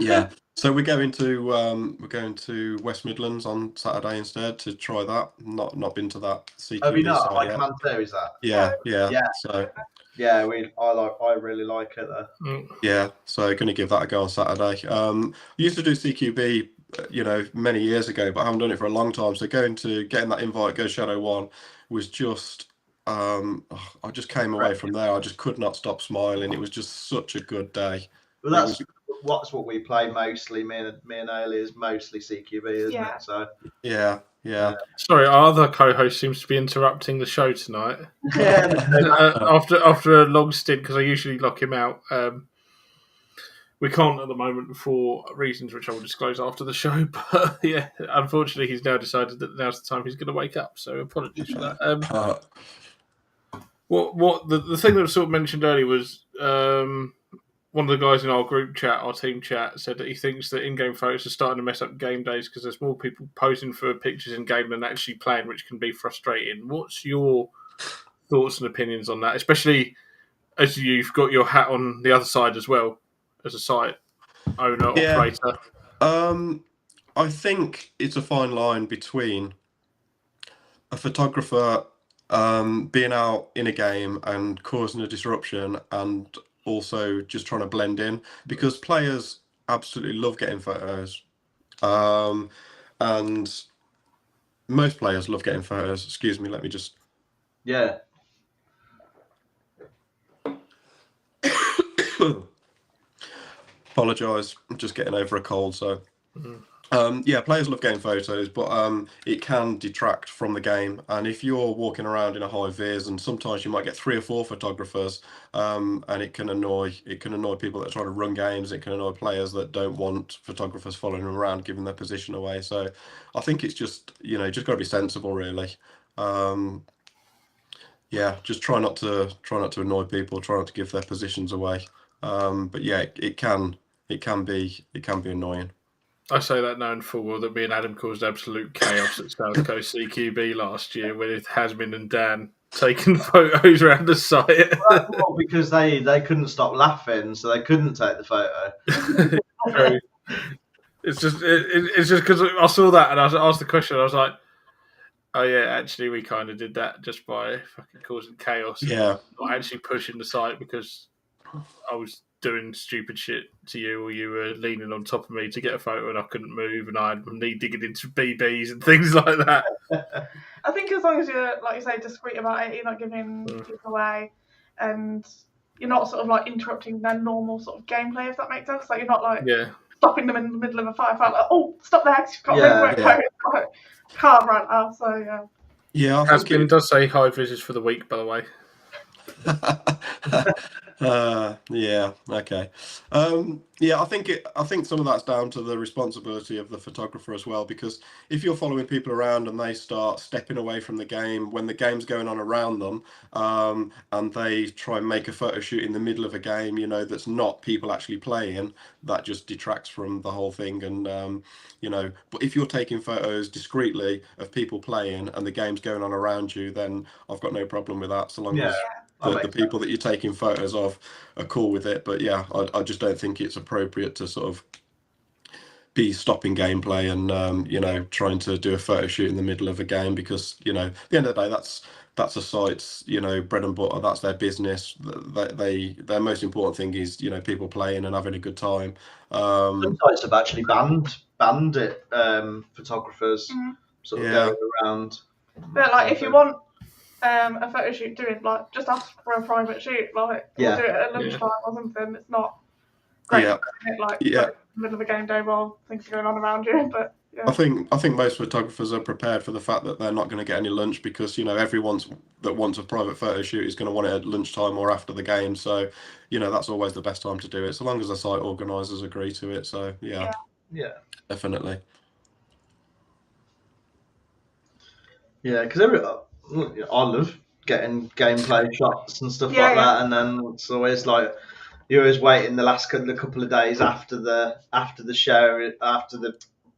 yeah. So we're going to West Midlands on Saturday instead to try that. Not been to that CQB Have you not? site Like yet. Command 2, is that? Yeah. So I really like it though. yeah, so going to give that a go on Saturday. I used to do CQB, many years ago, but I haven't done it for a long time. So getting that invite, go Shadow 1, was just I just came away from there. I just could not stop smiling. It was just such a good day. Well, that's what we play mostly. Me and Ailey is mostly CQB, isn't it? So yeah, Yeah. Sorry, our other co-host seems to be interrupting the show tonight. Yeah, After a long stint, because I usually lock him out. We can't at the moment for reasons which I will disclose after the show. But yeah, unfortunately, he's now decided that now's the time he's going to wake up. So apologies for that. What the thing that was sort of mentioned earlier was one of the guys in our group chat, our team chat, said that he thinks that in-game photos are starting to mess up game days because there's more people posing for pictures in-game than actually playing, which can be frustrating. What's your thoughts and opinions on that, especially as you've got your hat on the other side as well, as a site owner, operator? I think it's a fine line between a photographer being out in a game and causing a disruption and also just trying to blend in, because players absolutely love getting photos, and most players love getting photos. Excuse me, let me just apologise. I'm just getting over a cold, so players love getting photos, but it can detract from the game. And if you're walking around in a high vis, and sometimes you might get 3 or 4 photographers, and it can annoy people that are trying to run games. It can annoy players that don't want photographers following them around, giving their position away. So I think it's just just got to be sensible, really. Just try not to annoy people. Try not to give their positions away. But yeah, it can be annoying. I say that knowing full well that me and Adam caused absolute chaos at South Coast CQB last year with Hasmin and Dan taking photos around the site. Well, because they couldn't stop laughing, so they couldn't take the photo. It's just because I saw that and I asked the question. I was like, "Oh yeah, actually, we kind of did that just by fucking causing chaos. Yeah, not actually pushing the site because I was doing stupid shit to you, or you were leaning on top of me to get a photo and I couldn't move, and I had my knee digging into BBs and things like that." I think as long as you're, like you say, discreet about it, you're not giving people away, and you're not sort of like interrupting their normal sort of gameplay, if that makes sense. Like you're not like stopping them in the middle of a firefight, like, oh, stop there, you've got to car right now. So yeah. Hasbin does say high vis for the week, by the way. Yeah, okay. I think some of that's down to the responsibility of the photographer as well, because if you're following people around and they start stepping away from the game when the game's going on around them, and they try and make a photo shoot in the middle of a game, that's not people actually playing, that just detracts from the whole thing. And but if you're taking photos discreetly of people playing and the game's going on around you, then I've got no problem with that, so long as the people that you're taking photos of are cool with it. But yeah, I just don't think it's appropriate to sort of be stopping gameplay and trying to do a photo shoot in the middle of a game, because at the end of the day, that's a site's bread and butter. That's their business. Their most important thing is people playing and having a good time. Some sites have actually banned it. Photographers sort of going around. But like, if you want a photo shoot doing, like, just ask for a private shoot, like we'll do it at lunchtime or something. It's not great in the middle of a game day while things are going on around you, but I think most photographers are prepared for the fact that they're not going to get any lunch, because everyone that wants a private photo shoot is going to want it at lunchtime or after the game. So that's always the best time to do it, so long as the site organisers agree to it. So yeah, definitely. Yeah, because I love getting gameplay shots and stuff like that, and then it's always like you're always waiting the last couple of days after the show, after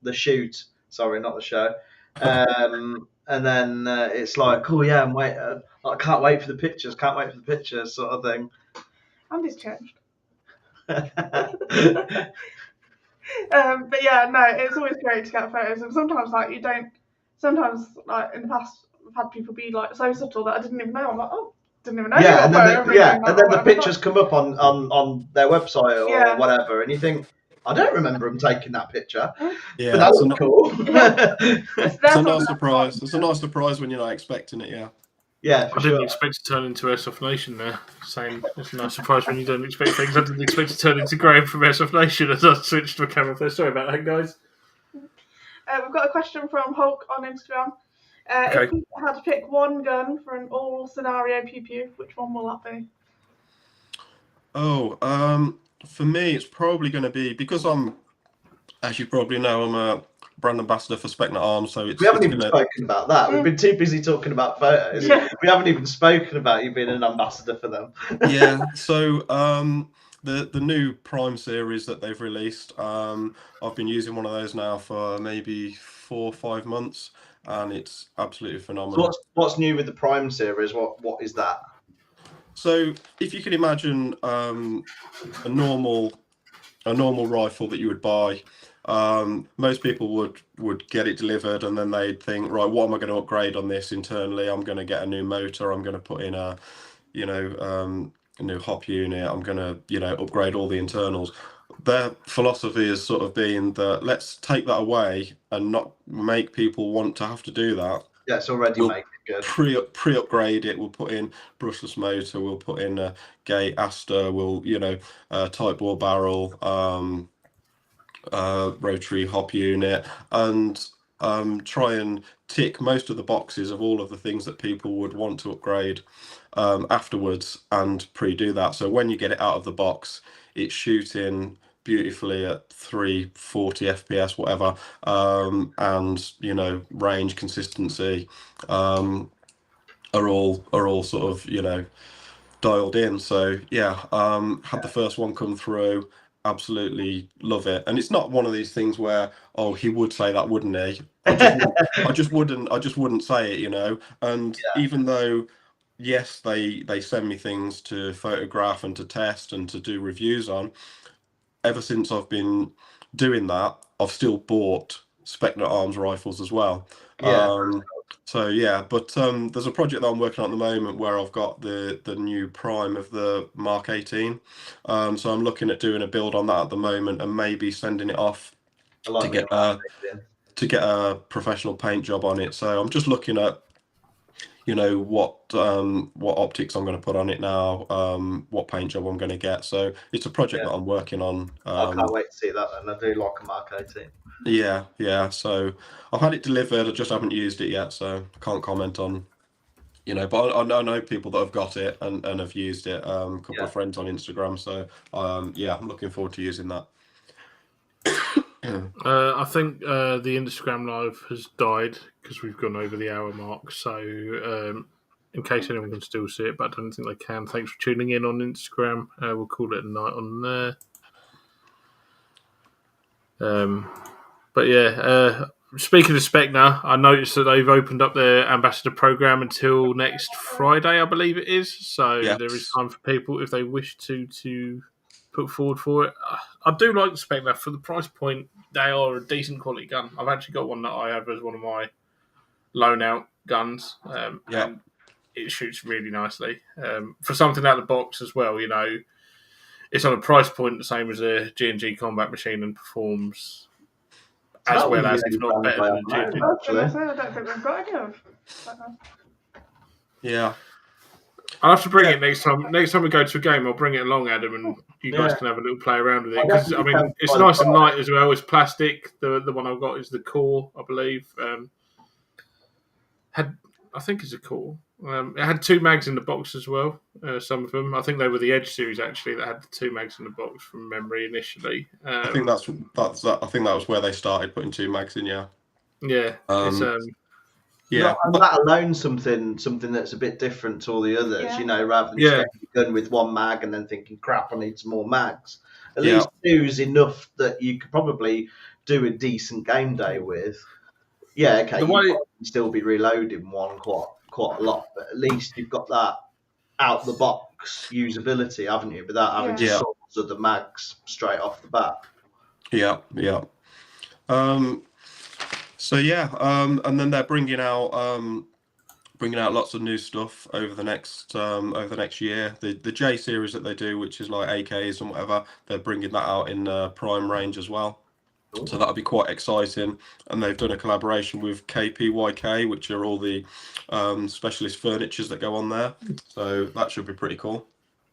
the shoot. Sorry, not the show. And then it's like, oh yeah, I can't wait for the pictures. Can't wait for the pictures, sort of thing. Andy's changed. But yeah, no, it's always great to get photos, and sometimes like in the past, I've had people be like so subtle that I didn't even know. I'm like, oh, didn't even know. Yeah, and then the pictures come up on their website or whatever, and you think, I don't remember them taking that picture. Yeah, but that was cool. It's a nice surprise. It's a nice surprise when you're not expecting it. Yeah. Yeah, I didn't expect to turn into Airsoft Nation there. Saying it's a nice surprise when you don't expect things. I didn't expect to turn into Graham from Airsoft Nation as I switched to a camera first. Sorry about that, guys. We've got a question from Hulk on Instagram. Okay. If you had to pick one gun for an all scenario pew pew, which one will that be? Oh, for me, it's probably going to be, because I'm, as you probably know, I'm a brand ambassador for Spectre Arms, so we haven't even spoken about that. We've been too busy talking about photos. Yeah. We haven't even spoken about you being an ambassador for them. Yeah. So the new Prime series that they've released, I've been using one of those now for maybe 4 or 5 months, and it's absolutely phenomenal. So what's new with the Prime series? What is that? So if you can imagine a normal rifle that you would buy, most people would get it delivered, and then they'd think, right, what am I going to upgrade on this internally? I'm going to get a new motor. I'm going to put in a new hop unit. I'm going to upgrade all the internals. Their philosophy has sort of been that let's take that away and not make people want to have to do that. Yeah, it's already made good. Pre-upgrade it. We'll put in brushless motor. We'll put in a gate Aster. We'll tight bore barrel, rotary hop unit, and try and tick most of the boxes of all of the things that people would want to upgrade afterwards, and pre-do that. So when you get it out of the box, it's shooting beautifully at 340 FPS, whatever, and range, consistency are all sort of dialed in. So yeah, had the first one come through, absolutely love it. And it's not one of these things where, oh, he would say that, wouldn't he? I just wouldn't say it, and even though yes, they send me things to photograph and to test and to do reviews on, ever since I've been doing that, I've still bought Spectre Arms rifles as well. So yeah, but there's a project that I'm working on at the moment where I've got the new prime of the Mark 18. So I'm looking at doing a build on that at the moment, and maybe sending it off to get a professional paint job on it. So I'm just looking at what optics I'm going to put on it now, what paint job I'm going to get. So it's a project that I'm working on. I can't wait to see that, and I do like a Mark 18. Yeah. So I've had it delivered. I just haven't used it yet, so I can't comment on. But I know people that have got it and have used it. A couple of friends on Instagram. So I'm looking forward to using that. I think the Instagram live has died because we've gone over the hour mark. So in case anyone can still see it, but I don't think they can. Thanks for tuning in on Instagram. We'll call it a night on there. But yeah, speaking of Spectre, I noticed that they've opened up their ambassador program until next Friday, I believe it is. So there is time for people, if they wish to put forward for it. I do like the Spectre. For the price point, they are a decent quality gun. I've actually got one that I have as one of my loan out guns. And it shoots really nicely. For something out of the box as well, it's on a price point the same as a G&G combat machine and performs as well as, if not better than a G&G. I don't think we've got any of. Yeah. I'll have to bring it next time. Next time we go to a game, I'll bring it along, Adam, and you guys can have a little play around with it. Because it's nice and light as well. It's plastic. The one I've got is the core, I believe. I think it's a core. It had 2 mags in the box as well. Some of them, I think they were the Edge series actually that had the 2 mags in the box from memory initially. I think I think that was where they started putting 2 mags in. Yeah. Yeah. And that alone, something that's a bit different to all the others. Rather than just getting a gun with 1 mag and then thinking, crap, I need some more mags. At least 2 is enough that you could probably do a decent game day with. Yeah, okay. You can still be reloading one quite a lot, but at least you've got that out the box usability, haven't you? Without having to source of the mags straight off the bat. Yeah. And then they're bringing out lots of new stuff over the next year. The J series that they do, which is like AKs and whatever, they're bringing that out in prime range as well. Ooh. So that'll be quite exciting. And they've done a collaboration with KPYK, which are all the specialist furnitures that go on there. So that should be pretty cool.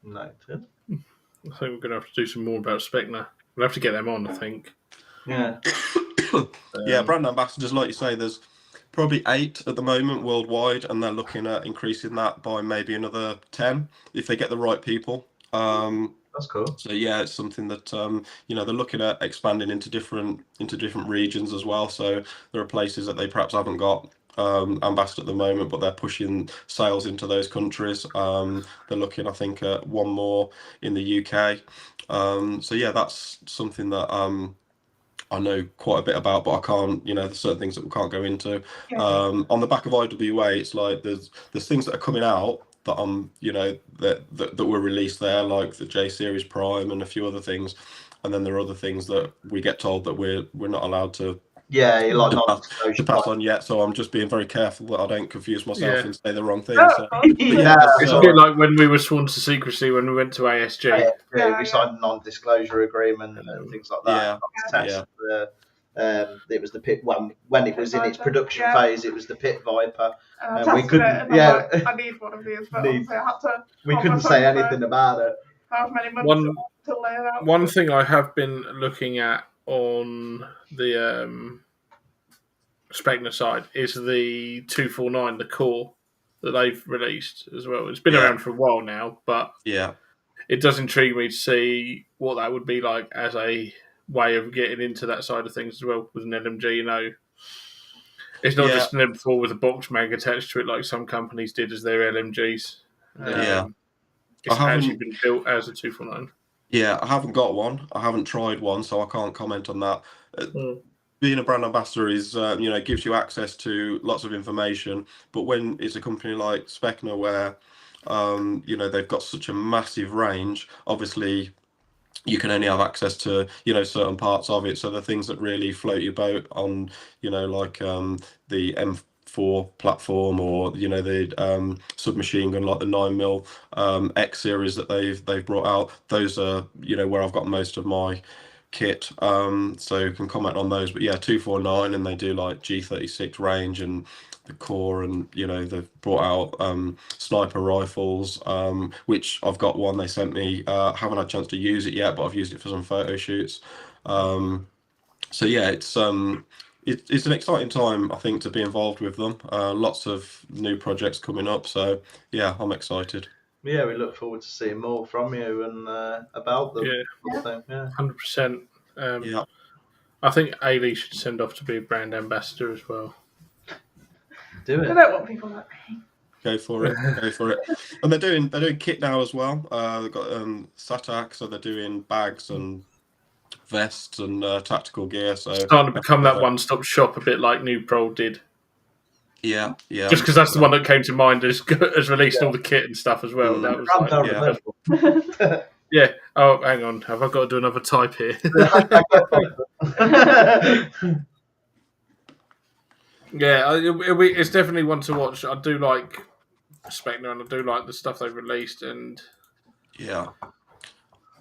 Noted. I think we're going to have to do some more about Spectre. We'll have to get them on, I think. Yeah. Yeah, brand ambassadors, like you say, there's probably 8 at the moment worldwide, and they're looking at increasing that by maybe another 10 if they get the right people. That's cool. So yeah, it's something that they're looking at expanding into different regions as well. So there are places that they perhaps haven't got ambassador at the moment, but they're pushing sales into those countries. They're looking, I think, at one more in the UK. So yeah, that's something that I know quite a bit about, but I can't, there's certain things that we can't go into. On the back of IWA, it's like there's things that are coming out that that were released there, like the J Series Prime and a few other things, and then there are other things that we get told that we're not allowed to. Yeah, you're like to pass on yet, so I'm just being very careful that I don't confuse myself and say the wrong thing. So, it's a bit like when we were sworn to secrecy when we went to ASG. We signed a non-disclosure agreement and things like that. It was the pit when it was in its production phase. It was the Pit Viper, and we couldn't. I need one of these, but I had to. We couldn't say anything about it. However many months to lay it out. One thing I have been looking at on the Spectre side is the 249, the core that they've released as well. It's been around for a while now, but it does intrigue me to see what that would be like as a way of getting into that side of things as well with an LMG. It's not just an M4 with a box mag attached to it like some companies did as their LMGs. It's actually been built as a 249. Yeah, I haven't got one. I haven't tried one, so I can't comment on that. Being a brand ambassador is, gives you access to lots of information. But when it's a company like Spectre where, they've got such a massive range, obviously you can only have access to, certain parts of it. So the things that really float your boat on, like the M4 platform or, the submachine gun, like the 9mm X series that they've brought out, those are, where I've got most of my kit, so you can comment on those. But 249, and they do like G36 range and the core, and they've brought out sniper rifles, which I've got one they sent me. Haven't had a chance to use it yet, but I've used it for some photo shoots. So it's an exciting time, I think, to be involved with them. Lots of new projects coming up, so I'm excited. Yeah, we look forward to seeing more from you and about them. 100%. I think Ailey should send off to be a brand ambassador as well. Do it. I don't want people like me. Go for it. And they're doing kit now as well. They've got SATAC, so they're doing bags and vests and tactical gear. So starting to become that one-stop shop, a bit like New Pro did. Yeah. Just because that's the one that came to mind as released all the kit and stuff as well. That was like, Oh, hang on. Have I got to do another type here? It's definitely one to watch. I do like Spectre, and I do like the stuff they've released, and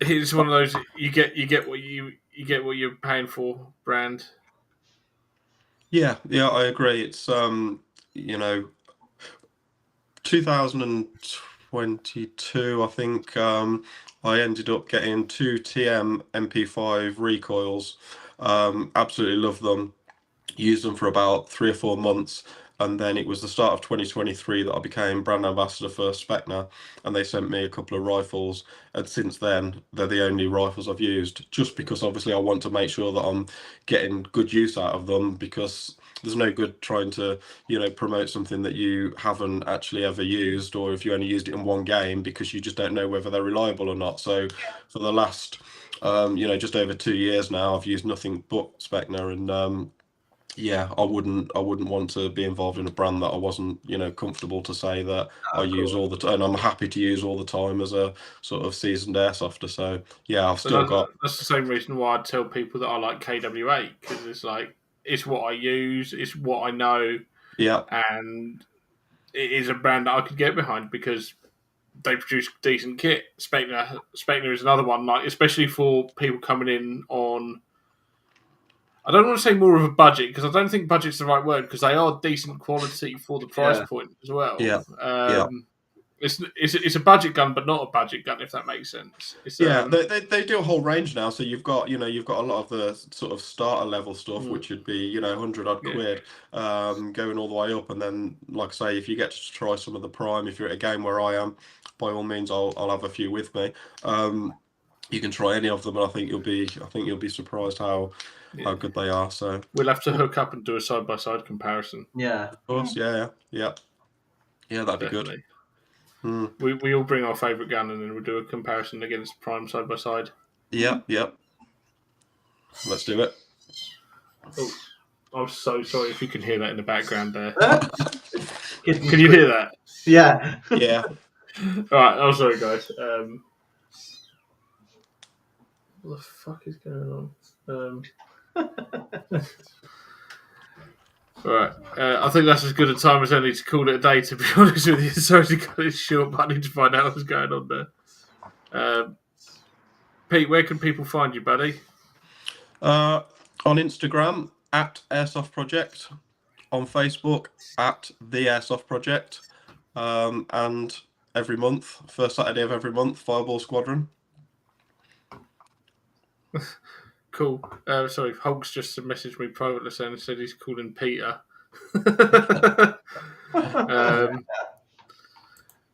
it's one of those you get what you're paying for brand. Yeah, I agree. It's 2022, I think. I ended up getting 2 TM MP5 recoils. Absolutely love them. Used them for about 3 or 4 months, and then it was the start of 2023 that I became brand ambassador for Spectre, and they sent me a couple of rifles, and since then they're the only rifles I've used, just because obviously I want to make sure that I'm getting good use out of them, because there's no good trying to promote something that you haven't actually ever used, or if you only used it in one game, because you just don't know whether they're reliable or not. So for the last just over 2 years now, I've used nothing but Spectre, and I wouldn't want to be involved in a brand that I wasn't, comfortable to say that use all the time, and I'm happy to use all the time as a sort of seasoned airsofter. So that's the same reason why I tell people that I like KW8, because it's like it's what I use, it's what I know, and it is a brand that I could get behind because they produce decent kit. Spectre is another one, like especially for people coming in on, I don't want to say more of a budget, because I don't think budget's the right word, because they are decent quality for the price point as well. It's a budget gun, but not a budget gun, if that makes sense. They do a whole range now. So you've got a lot of the sort of starter level stuff, which would be 100 odd quid, going all the way up, and then like I say, if you get to try some of the prime, if you're at a game where I am, by all means, I'll have a few with me. You can try any of them, and I think you'll be surprised how good they are. So we'll have to hook up and do a side by side comparison. Yeah, of course, yeah, that'd be good. We all bring our favourite gun, and then we'll do a comparison against prime side by side. Yeah. Let's do it. Oh, I'm so sorry if you can hear that in the background there. Can you hear that? Yeah. All right. I'm sorry, guys. What the fuck is going on? Right, I think that's as good a time as any to call it a day, to be honest with you. Sorry to cut it short, but I need to find out what's going on there. Pete, where can people find you, buddy? On Instagram, at Airsoft Project. On Facebook, at The Airsoft Project. And every month, first Saturday of every month, Fireball Squadron. Cool. Sorry, Hulk's just messaged me privately and said he's calling Peter.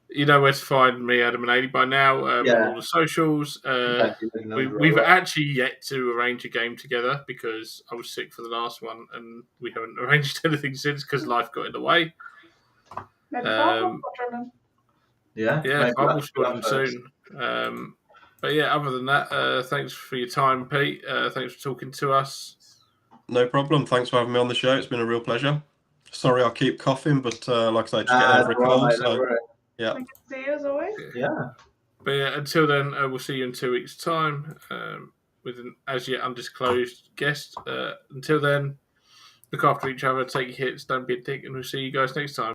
You know where to find me, Adam and Ady, by now. On all the socials. We've actually yet to arrange a game together because I was sick for the last one and we haven't arranged anything since because life got in the way. Fireball Squadron soon. But yeah, other than that, thanks for your time, Pete. Thanks for talking to us. No problem. Thanks for having me on the show. It's been a real pleasure. Sorry I keep coughing, but like I say, just get over a cold. Yeah. Thank you, see you as always. Yeah. But yeah, until then, we'll see you in 2 weeks' time with an as yet undisclosed guest. Until then, look after each other, take your hits, don't be a dick, and we'll see you guys next time.